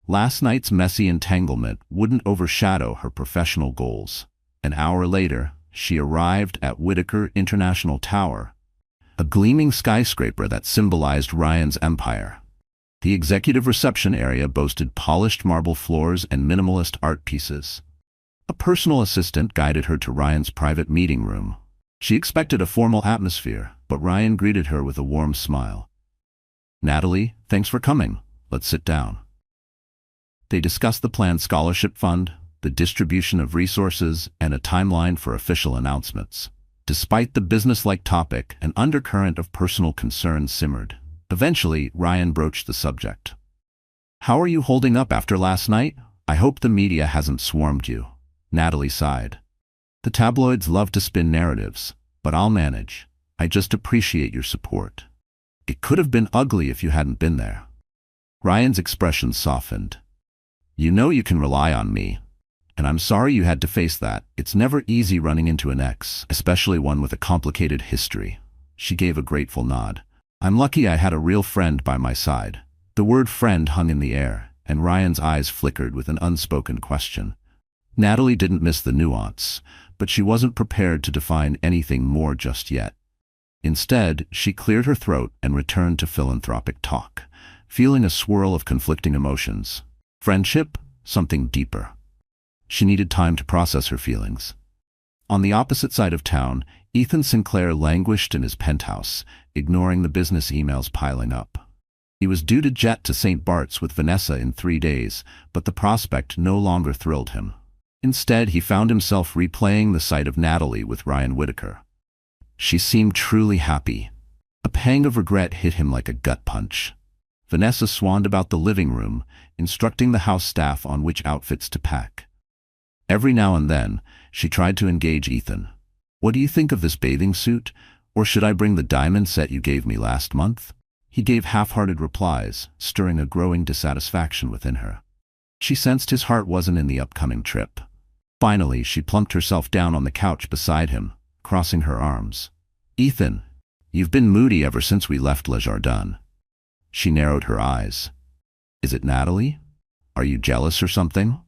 Last night's messy entanglement wouldn't overshadow her professional goals. An hour later, she arrived at Whitaker International Tower, a gleaming skyscraper that symbolized Ryan's empire. The executive reception area boasted polished marble floors and minimalist art pieces. A personal assistant guided her to Ryan's private meeting room. She expected a formal atmosphere, but Ryan greeted her with a warm smile. "Natalie, thanks for coming. Let's sit down." They discussed the planned scholarship fund, the distribution of resources, and a timeline for official announcements. Despite the business-like topic, an undercurrent of personal concern simmered. Eventually, Ryan broached the subject. "How are you holding up after last night? I hope the media hasn't swarmed you." Natalie sighed. "The tabloids love to spin narratives, but I'll manage. I just appreciate your support. It could have been ugly if you hadn't been there." Ryan's expression softened. "You know you can rely on me. And I'm sorry you had to face that. It's never easy running into an ex, especially one with a complicated history." She gave a grateful nod. "I'm lucky I had a real friend by my side." The word friend hung in the air, and Ryan's eyes flickered with an unspoken question. Natalie didn't miss the nuance, but she wasn't prepared to define anything more just yet. Instead, she cleared her throat and returned to philanthropic talk, feeling a swirl of conflicting emotions. Friendship? Something deeper. She needed time to process her feelings. On the opposite side of town, Ethan Sinclair languished in his penthouse, ignoring the business emails piling up. He was due to jet to St. Bart's with Vanessa in 3 days, but the prospect no longer thrilled him. Instead, he found himself replaying the sight of Natalie with Ryan Whitaker. She seemed truly happy. A pang of regret hit him like a gut punch. Vanessa swanned about the living room, instructing the house staff on which outfits to pack. Every now and then, she tried to engage Ethan. "What do you think of this bathing suit? Or should I bring the diamond set you gave me last month?" He gave half-hearted replies, stirring a growing dissatisfaction within her. She sensed his heart wasn't in the upcoming trip. Finally, she plumped herself down on the couch beside him, crossing her arms. Ethan, you've been moody ever since we left Le Jardin. She narrowed her eyes. Is it Natalie? Are you jealous or something?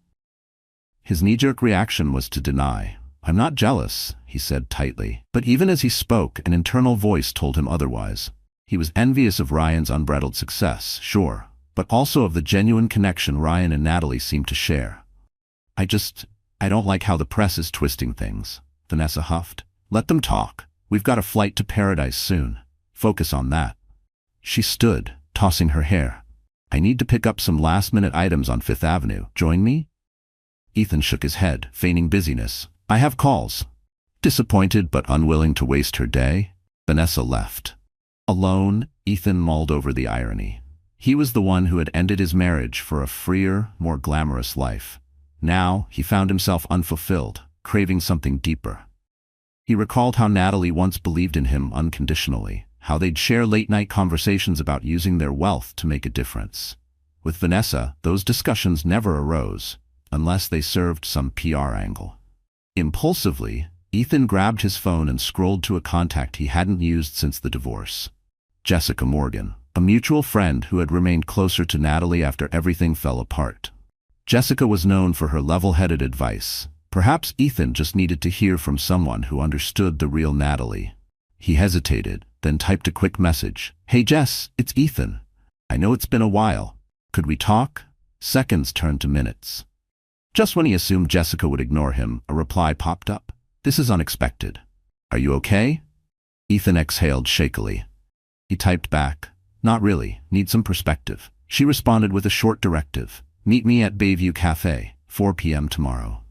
His knee-jerk reaction was to deny. I'm not jealous, he said tightly. But even as he spoke, an internal voice told him otherwise. He was envious of Ryan's unbridled success, sure, but also of the genuine connection Ryan and Natalie seemed to share. I don't like how the press is twisting things, Vanessa huffed. Let them talk. We've got a flight to paradise soon. Focus on that. She stood, tossing her hair. I need to pick up some last-minute items on Fifth Avenue. Join me? Ethan shook his head, feigning busyness. I have calls. Disappointed but unwilling to waste her day, Vanessa left. Alone, Ethan mulled over the irony. He was the one who had ended his marriage for a freer, more glamorous life. Now, he found himself unfulfilled, craving something deeper. He recalled how Natalie once believed in him unconditionally, how they'd share late-night conversations about using their wealth to make a difference. With Vanessa, those discussions never arose, unless they served some PR angle. Impulsively, Ethan grabbed his phone and scrolled to a contact he hadn't used since the divorce. Jessica Morgan, a mutual friend who had remained closer to Natalie after everything fell apart. Jessica was known for her level-headed advice. Perhaps Ethan just needed to hear from someone who understood the real Natalie. He hesitated, then typed a quick message. Hey Jess, it's Ethan. I know it's been a while. Could we talk? Seconds turned to minutes. Just when he assumed Jessica would ignore him, a reply popped up. This is unexpected. Are you okay? Ethan exhaled shakily. He typed back. Not really. Need some perspective. She responded with a short directive. Meet me at Bayview Cafe, 4 p.m. tomorrow.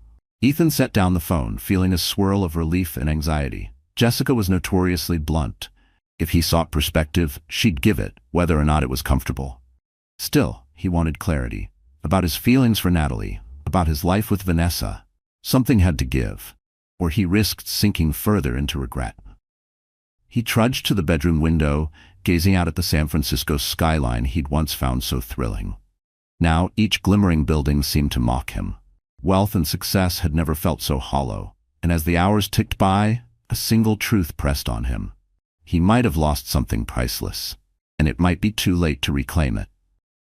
Ethan set down the phone, feeling a swirl of relief and anxiety. Jessica was notoriously blunt. If he sought perspective, she'd give it, whether or not it was comfortable. Still, he wanted clarity. About his feelings for Natalie, about his life with Vanessa. Something had to give, or he risked sinking further into regret. He trudged to the bedroom window, gazing out at the San Francisco skyline he'd once found so thrilling. Now each glimmering building seemed to mock him. Wealth and success had never felt so hollow, and as the hours ticked by, a single truth pressed on him. He might have lost something priceless, and it might be too late to reclaim it.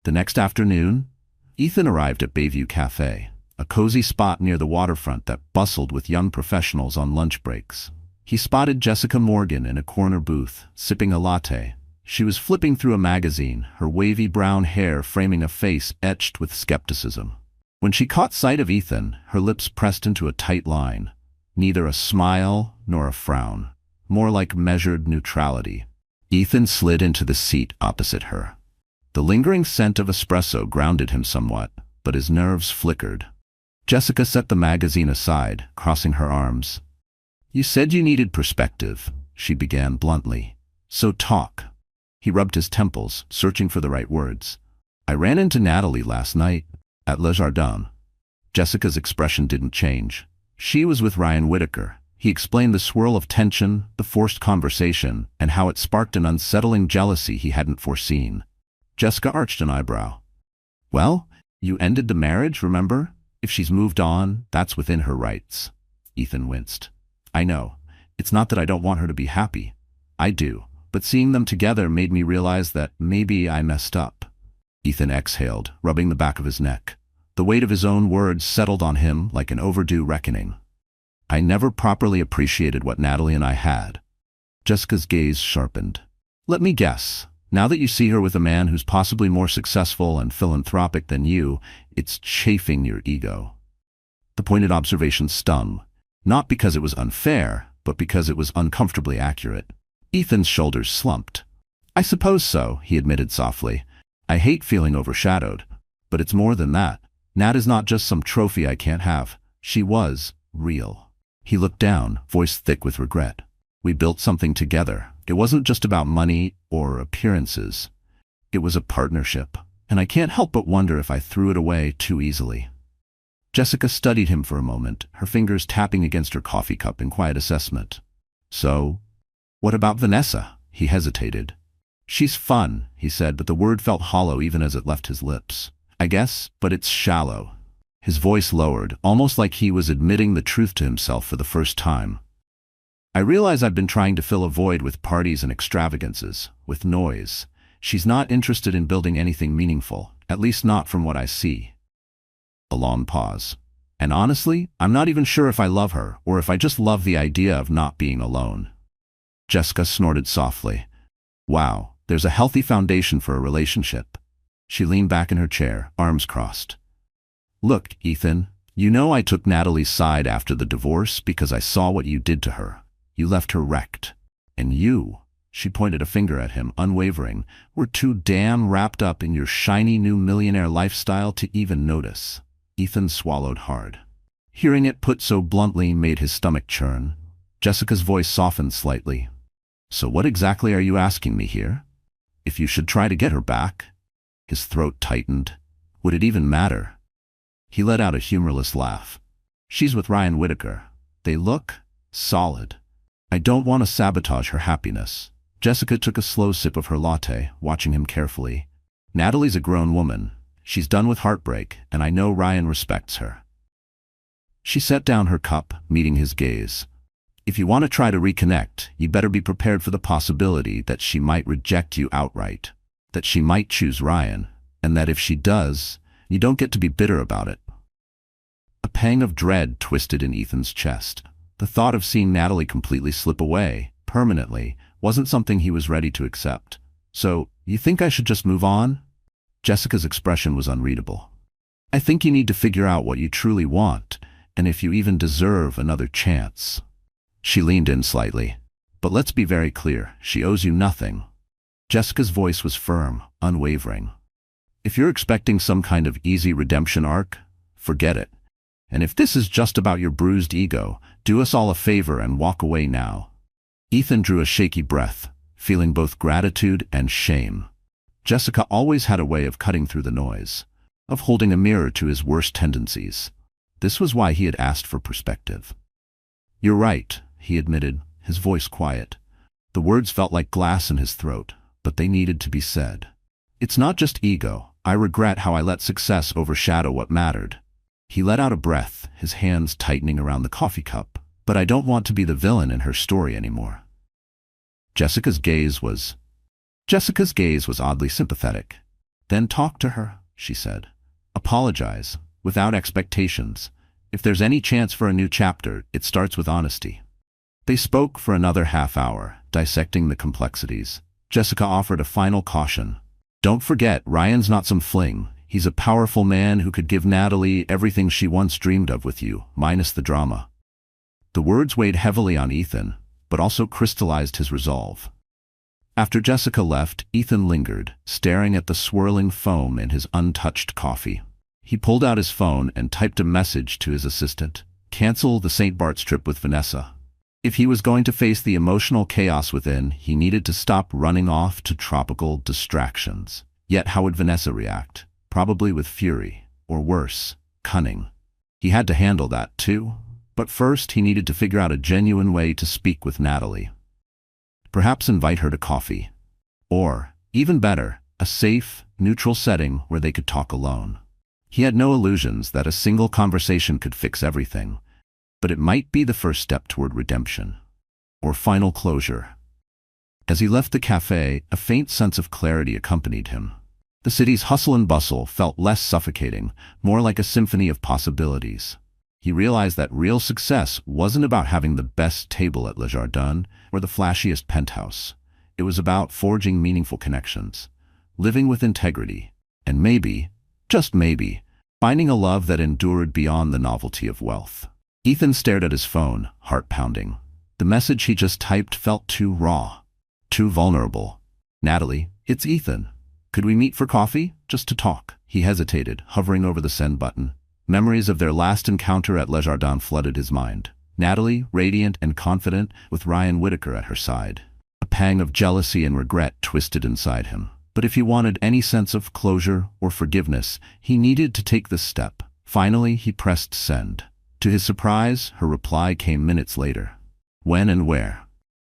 The next afternoon, Ethan arrived at Bayview Cafe, a cozy spot near the waterfront that bustled with young professionals on lunch breaks. He spotted Jessica Morgan in a corner booth, sipping a latte. She was flipping through a magazine, her wavy brown hair framing a face etched with skepticism. When she caught sight of Ethan, her lips pressed into a tight line. Neither a smile nor a frown, more like measured neutrality. Ethan slid into the seat opposite her. The lingering scent of espresso grounded him somewhat, but his nerves flickered. Jessica set the magazine aside, crossing her arms. You said you needed perspective, she began bluntly. So talk. He rubbed his temples, searching for the right words. I ran into Natalie last night, at Le Jardin. Jessica's expression didn't change. She was with Ryan Whitaker. He explained the swirl of tension, the forced conversation, and how it sparked an unsettling jealousy he hadn't foreseen. Jessica arched an eyebrow. Well, you ended the marriage, remember? If she's moved on, that's within her rights. Ethan winced. I know. It's not that I don't want her to be happy. I do. But seeing them together made me realize that maybe I messed up. Ethan exhaled, rubbing the back of his neck. The weight of his own words settled on him like an overdue reckoning. I never properly appreciated what Natalie and I had. Jessica's gaze sharpened. Let me guess. Now that you see her with a man who's possibly more successful and philanthropic than you, it's chafing your ego. The pointed observation stung, not because it was unfair, but because it was uncomfortably accurate. Ethan's shoulders slumped. I suppose so, he admitted softly. I hate feeling overshadowed, but it's more than that. Nat is not just some trophy I can't have. She was real. He looked down, voice thick with regret. We built something together. It wasn't just about money or appearances. It was a partnership, and I can't help but wonder if I threw it away too easily. Jessica studied him for a moment, her fingers tapping against her coffee cup in quiet assessment. So, what about Vanessa? He hesitated. She's fun, he said, but the word felt hollow even as it left his lips. I guess, but it's shallow. His voice lowered, almost like he was admitting the truth to himself for the first time. I realize I've been trying to fill a void with parties and extravagances, with noise. She's not interested in building anything meaningful, at least not from what I see. A long pause. And honestly, I'm not even sure if I love her, or if I just love the idea of not being alone. Jessica snorted softly. Wow, there's a healthy foundation for a relationship. She leaned back in her chair, arms crossed. Look, Ethan, you know I took Natalie's side after the divorce because I saw what you did to her. You left her wrecked. And you, she pointed a finger at him, unwavering, were too damn wrapped up in your shiny new millionaire lifestyle to even notice. Ethan swallowed hard. Hearing it put so bluntly made his stomach churn. Jessica's voice softened slightly. So what exactly are you asking me here? If you should try to get her back? His throat tightened. Would it even matter? He let out a humorless laugh. She's with Ryan Whitaker. They look solid. I don't want to sabotage her happiness. Jessica took a slow sip of her latte, watching him carefully. Natalie's a grown woman. She's done with heartbreak, and I know Ryan respects her. She set down her cup, meeting his gaze. If you want to try to reconnect, you better be prepared for the possibility that she might reject you outright, that she might choose Ryan, and that if she does, you don't get to be bitter about it. A pang of dread twisted in Ethan's chest. The thought of seeing Natalie completely slip away, permanently, wasn't something he was ready to accept. So, you think I should just move on? Jessica's expression was unreadable. I think you need to figure out what you truly want, and if you even deserve another chance. She leaned in slightly. But let's be very clear, she owes you nothing. Jessica's voice was firm, unwavering. If you're expecting some kind of easy redemption arc, forget it. And if this is just about your bruised ego, do us all a favor and walk away now. Ethan drew a shaky breath, feeling both gratitude and shame. Jessica always had a way of cutting through the noise, of holding a mirror to his worst tendencies. This was why he had asked for perspective. You're right, he admitted, his voice quiet. The words felt like glass in his throat, but they needed to be said. It's not just ego. I regret how I let success overshadow what mattered. He let out a breath, his hands tightening around the coffee cup. But I don't want to be the villain in her story anymore. Jessica's gaze was oddly sympathetic. Then talk to her, she said. Apologize, without expectations. If there's any chance for a new chapter, it starts with honesty. They spoke for another half hour, dissecting the complexities. Jessica offered a final caution. Don't forget, Ryan's not some fling. He's a powerful man who could give Natalie everything she once dreamed of with you, minus the drama. The words weighed heavily on Ethan, but also crystallized his resolve. After Jessica left, Ethan lingered, staring at the swirling foam in his untouched coffee. He pulled out his phone and typed a message to his assistant. Cancel the St. Bart's trip with Vanessa. If he was going to face the emotional chaos within, he needed to stop running off to tropical distractions. Yet how would Vanessa react? Probably with fury, or worse, cunning. He had to handle that too. But first he needed to figure out a genuine way to speak with Natalie. Perhaps invite her to coffee. Or, even better, a safe, neutral setting where they could talk alone. He had no illusions that a single conversation could fix everything, but it might be the first step toward redemption. Or final closure. As he left the cafe, a faint sense of clarity accompanied him. The city's hustle and bustle felt less suffocating, more like a symphony of possibilities. He realized that real success wasn't about having the best table at Le Jardin or the flashiest penthouse. It was about forging meaningful connections, living with integrity, and maybe, just maybe, finding a love that endured beyond the novelty of wealth. Ethan stared at his phone, heart pounding. The message he just typed felt too raw, too vulnerable. Natalie, it's Ethan. Could we meet for coffee? Just to talk. He hesitated, hovering over the send button. Memories of their last encounter at Le Jardin flooded his mind. Natalie, radiant and confident, with Ryan Whitaker at her side. A pang of jealousy and regret twisted inside him. But if he wanted any sense of closure or forgiveness, he needed to take this step. Finally, he pressed send. To his surprise, her reply came minutes later. When and where?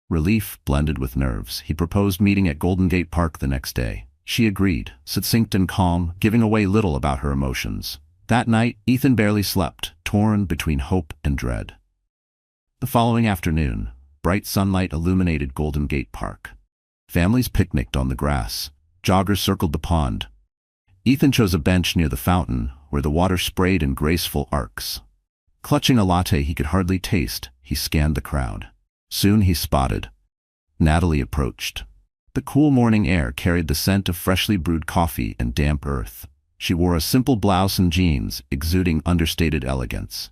Relief blended with nerves. He proposed meeting at Golden Gate Park the next day. She agreed, succinct and calm, giving away little about her emotions. That night, Ethan barely slept, torn between hope and dread. The following afternoon, bright sunlight illuminated Golden Gate Park. Families picnicked on the grass. Joggers circled the pond. Ethan chose a bench near the fountain, where the water sprayed in graceful arcs. Clutching a latte he could hardly taste, he scanned the crowd. Soon he spotted. Natalie approached. The cool morning air carried the scent of freshly brewed coffee and damp earth. She wore a simple blouse and jeans, exuding understated elegance.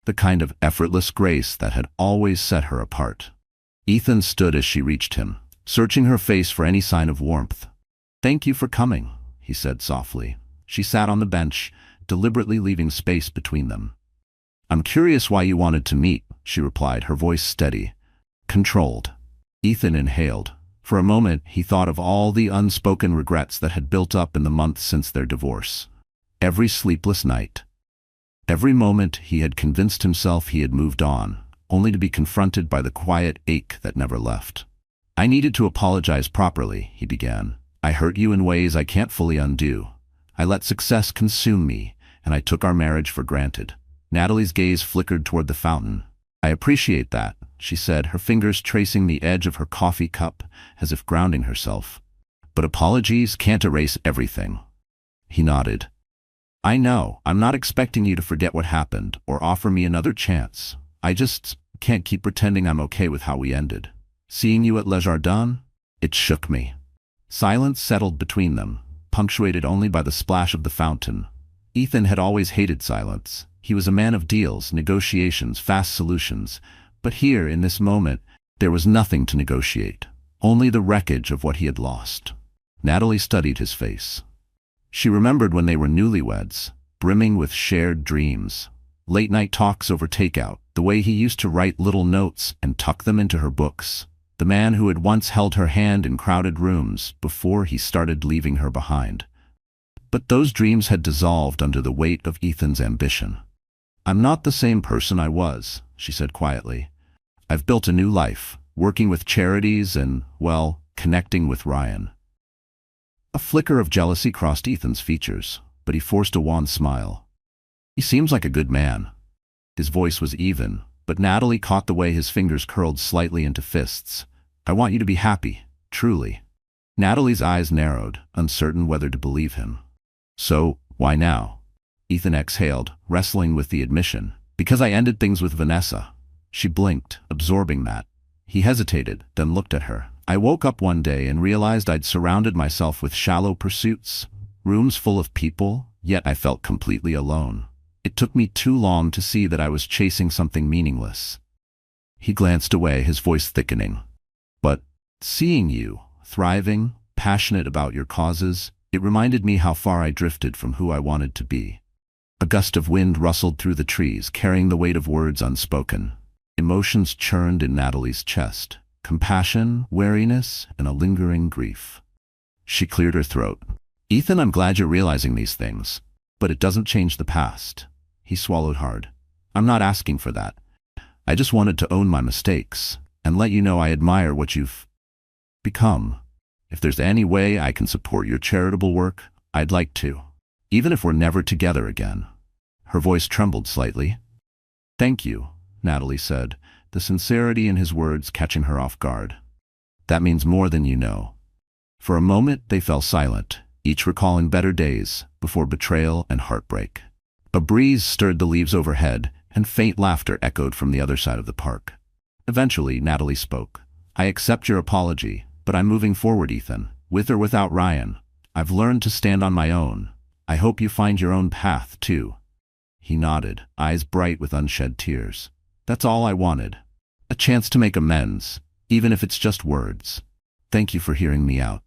The kind of effortless grace that had always set her apart. Ethan stood as she reached him, searching her face for any sign of warmth. "Thank you for coming," he said softly. She sat on the bench, deliberately leaving space between them. "I'm curious why you wanted to meet," she replied, her voice steady, controlled. Ethan inhaled. For a moment, he thought of all the unspoken regrets that had built up in the months since their divorce. Every sleepless night. Every moment he had convinced himself he had moved on, only to be confronted by the quiet ache that never left. "I needed to apologize properly," he began. "I hurt you in ways I can't fully undo. I let success consume me, and I took our marriage for granted." Natalie's gaze flickered toward the fountain. "I appreciate that," she said, her fingers tracing the edge of her coffee cup as if grounding herself. "But apologies can't erase everything." He nodded. "I know, I'm not expecting you to forget what happened or offer me another chance. I just can't keep pretending I'm okay with how we ended. Seeing you at Le Jardin, it shook me." Silence settled between them, punctuated only by the splash of the fountain. Ethan had always hated silence. He was a man of deals, negotiations, fast solutions. But here, in this moment, there was nothing to negotiate, only the wreckage of what he had lost. Natalie studied his face. She remembered when they were newlyweds, brimming with shared dreams. Late-night talks over takeout, the way he used to write little notes and tuck them into her books. The man who had once held her hand in crowded rooms before he started leaving her behind. But those dreams had dissolved under the weight of Ethan's ambition. "I'm not the same person I was," she said quietly. "I've built a new life, working with charities and, well, connecting with Ryan." A flicker of jealousy crossed Ethan's features, but he forced a wan smile. "He seems like a good man." His voice was even, but Natalie caught the way his fingers curled slightly into fists. "I want you to be happy, truly." Natalie's eyes narrowed, uncertain whether to believe him. "So, why now?" Ethan exhaled, wrestling with the admission. "Because I ended things with Vanessa." She blinked, absorbing that. He hesitated, then looked at her. "I woke up one day and realized I'd surrounded myself with shallow pursuits, rooms full of people, yet I felt completely alone. It took me too long to see that I was chasing something meaningless." He glanced away, his voice thickening. "But seeing you, thriving, passionate about your causes, it reminded me how far I drifted from who I wanted to be." A gust of wind rustled through the trees, carrying the weight of words unspoken. Emotions churned in Natalie's chest. Compassion, wariness, and a lingering grief. She cleared her throat. "Ethan, I'm glad you're realizing these things, but it doesn't change the past." He swallowed hard. "I'm not asking for that. I just wanted to own my mistakes and let you know I admire what you've become. If there's any way I can support your charitable work, I'd like to. Even if we're never together again." Her voice trembled slightly. "Thank you," Natalie said, the sincerity in his words catching her off guard. "That means more than you know." For a moment they fell silent, each recalling better days before betrayal and heartbreak. A breeze stirred the leaves overhead, and faint laughter echoed from the other side of the park. Eventually, Natalie spoke. "I accept your apology, but I'm moving forward, Ethan, with or without Ryan. I've learned to stand on my own. I hope you find your own path, too." He nodded, eyes bright with unshed tears. "That's all I wanted. A chance to make amends, even if it's just words. Thank you for hearing me out."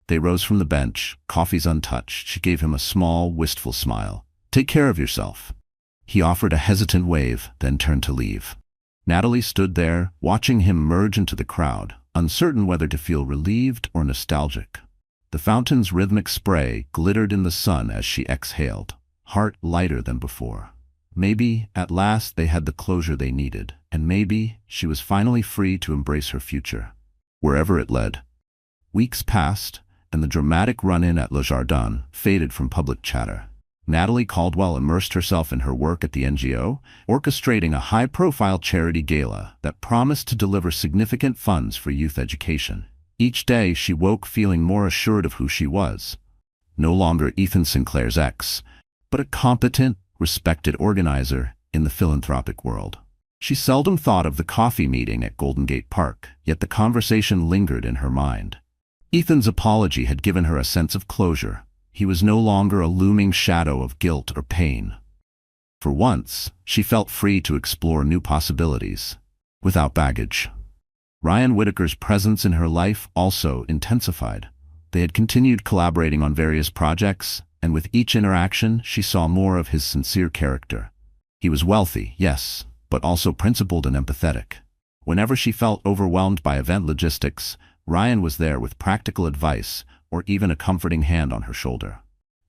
They rose from the bench, coffees untouched. She gave him a small, wistful smile. "Take care of yourself." He offered a hesitant wave, then turned to leave. Natalie stood there, watching him merge into the crowd, uncertain whether to feel relieved or nostalgic. The fountain's rhythmic spray glittered in the sun as she exhaled, heart lighter than before. Maybe, at last, they had the closure they needed, and maybe she was finally free to embrace her future, wherever it led. Weeks passed, and the dramatic run-in at Le Jardin faded from public chatter. Natalie Caldwell immersed herself in her work at the NGO, orchestrating a high-profile charity gala that promised to deliver significant funds for youth education. Each day, she woke feeling more assured of who she was. No longer Ethan Sinclair's ex, but a competent, respected organizer in the philanthropic world. She seldom thought of the coffee meeting at Golden Gate Park, yet the conversation lingered in her mind. Ethan's apology had given her a sense of closure. He was no longer a looming shadow of guilt or pain. For once, she felt free to explore new possibilities, without baggage. Ryan Whitaker's presence in her life also intensified. They had continued collaborating on various projects, and with each interaction, she saw more of his sincere character. He was wealthy, yes, but also principled and empathetic. Whenever she felt overwhelmed by event logistics, Ryan was there with practical advice or even a comforting hand on her shoulder.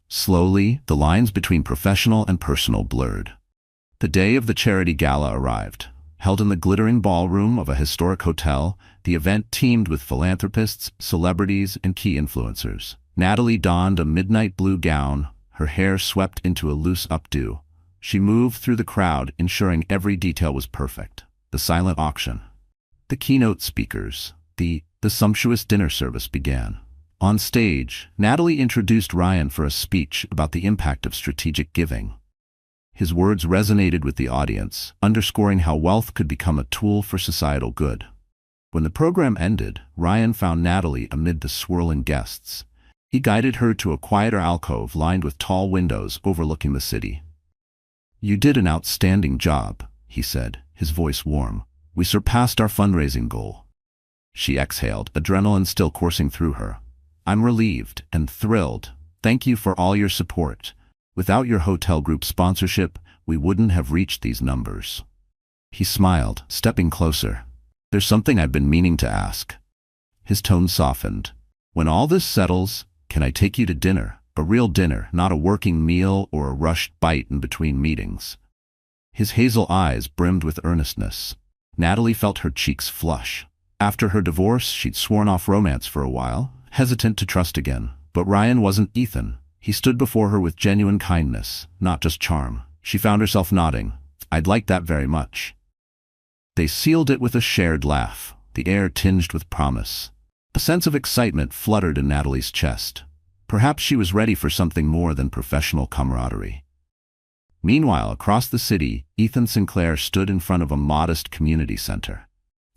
Slowly, the lines between professional and personal blurred. The day of the charity gala arrived. Held in the glittering ballroom of a historic hotel, the event teemed with philanthropists, celebrities, and key influencers. Natalie donned a midnight blue gown, her hair swept into a loose updo. She moved through the crowd, ensuring every detail was perfect. The silent auction. The keynote speakers. The sumptuous dinner service began. On stage, Natalie introduced Ryan for a speech about the impact of strategic giving. His words resonated with the audience, underscoring how wealth could become a tool for societal good. When the program ended, Ryan found Natalie amid the swirling guests. He guided her to a quieter alcove lined with tall windows overlooking the city. "You did an outstanding job," he said, his voice warm. "We surpassed our fundraising goal." She exhaled, adrenaline still coursing through her. "I'm relieved and thrilled. Thank you for all your support. Without your hotel group sponsorship, we wouldn't have reached these numbers." He smiled, stepping closer. "There's something I've been meaning to ask." His tone softened. "When all this settles, can I take you to dinner? A real dinner, not a working meal or a rushed bite in between meetings." His hazel eyes brimmed with earnestness. Natalie felt her cheeks flush. After her divorce, she'd sworn off romance for a while, hesitant to trust again. But Ryan wasn't Ethan. He stood before her with genuine kindness, not just charm. She found herself nodding. "I'd like that very much." They sealed it with a shared laugh, the air tinged with promise. A sense of excitement fluttered in Natalie's chest. Perhaps she was ready for something more than professional camaraderie. Meanwhile, across the city, Ethan Sinclair stood in front of a modest community center.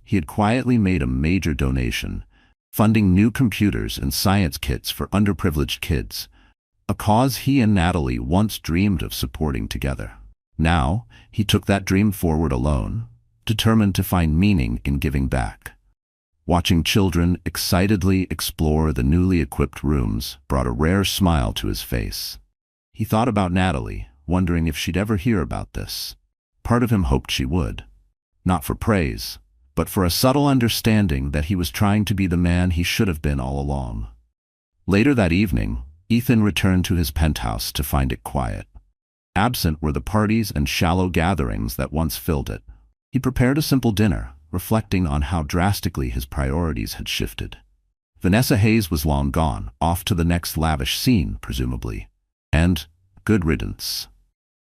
He had quietly made a major donation, funding new computers and science kits for underprivileged kids, a cause he and Natalie once dreamed of supporting together. Now, he took that dream forward alone, determined to find meaning in giving back. Watching children excitedly explore the newly equipped rooms brought a rare smile to his face. He thought about Natalie, wondering if she'd ever hear about this. Part of him hoped she would. Not for praise, but for a subtle understanding that he was trying to be the man he should have been all along. Later that evening, Ethan returned to his penthouse to find it quiet. Absent were the parties and shallow gatherings that once filled it. He prepared a simple dinner, reflecting on how drastically his priorities had shifted. Vanessa Hayes was long gone, off to the next lavish scene, presumably. And good riddance.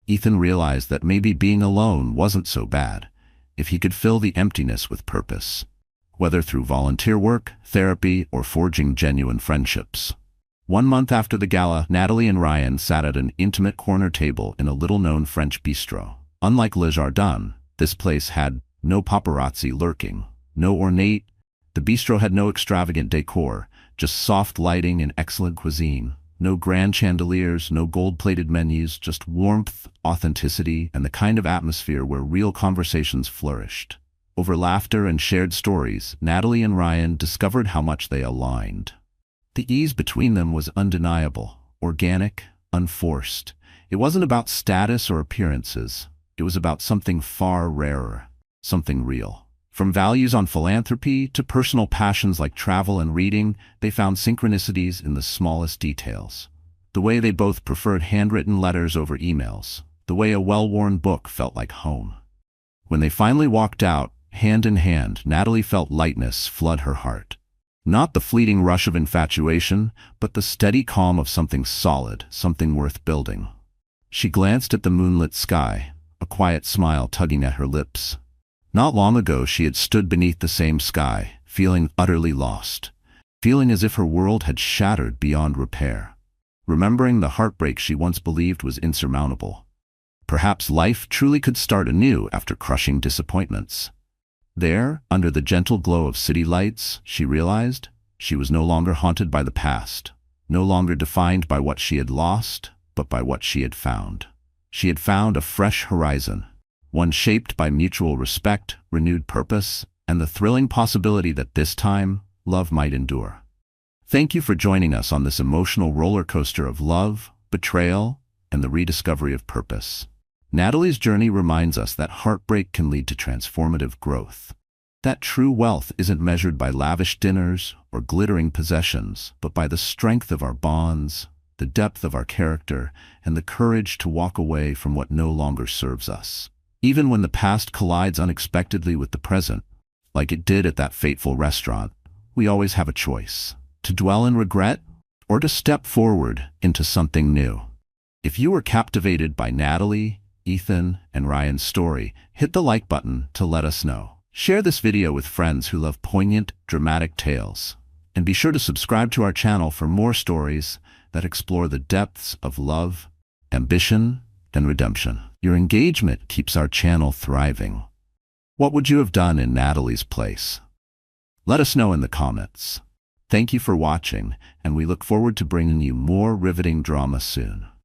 Ethan realized that maybe being alone wasn't so bad, if he could fill the emptiness with purpose, whether through volunteer work, therapy, or forging genuine friendships. 1 month after the gala, Natalie and Ryan sat at an intimate corner table in a little-known French bistro. Unlike Le Jardin, this place had no paparazzi lurking, no ornate. The bistro had no extravagant decor, just soft lighting and excellent cuisine. No grand chandeliers, no gold-plated menus, just warmth, authenticity, and the kind of atmosphere where real conversations flourished. Over laughter and shared stories, Natalie and Ryan discovered how much they aligned. The ease between them was undeniable, organic, unforced. It wasn't about status or appearances. It was about something far rarer, something real. From values on philanthropy to personal passions like travel and reading, they found synchronicities in the smallest details. The way they both preferred handwritten letters over emails. The way a well-worn book felt like home. When they finally walked out, hand in hand, Natalie felt lightness flood her heart. Not the fleeting rush of infatuation, but the steady calm of something solid, something worth building. She glanced at the moonlit sky, a quiet smile tugging at her lips. Not long ago she had stood beneath the same sky, feeling utterly lost, feeling as if her world had shattered beyond repair, remembering the heartbreak she once believed was insurmountable. Perhaps life truly could start anew after crushing disappointments. There, under the gentle glow of city lights, she realized she was no longer haunted by the past, no longer defined by what she had lost, but by what she had found. She had found a fresh horizon, one shaped by mutual respect, renewed purpose, and the thrilling possibility that this time, love might endure. Thank you for joining us on this emotional roller coaster of love, betrayal, and the rediscovery of purpose. Natalie's journey reminds us that heartbreak can lead to transformative growth. That true wealth isn't measured by lavish dinners or glittering possessions, but by the strength of our bonds, the depth of our character, and the courage to walk away from what no longer serves us. Even when the past collides unexpectedly with the present, like it did at that fateful restaurant, we always have a choice: to dwell in regret or to step forward into something new. If you were captivated by Natalie, Ethan, and Ryan's story, hit the like button to let us know. Share this video with friends who love poignant, dramatic tales. And be sure to subscribe to our channel for more stories that explore the depths of love, ambition, and redemption. Your engagement keeps our channel thriving. What would you have done in Natalie's place? Let us know in the comments. Thank you for watching, and we look forward to bringing you more riveting drama soon.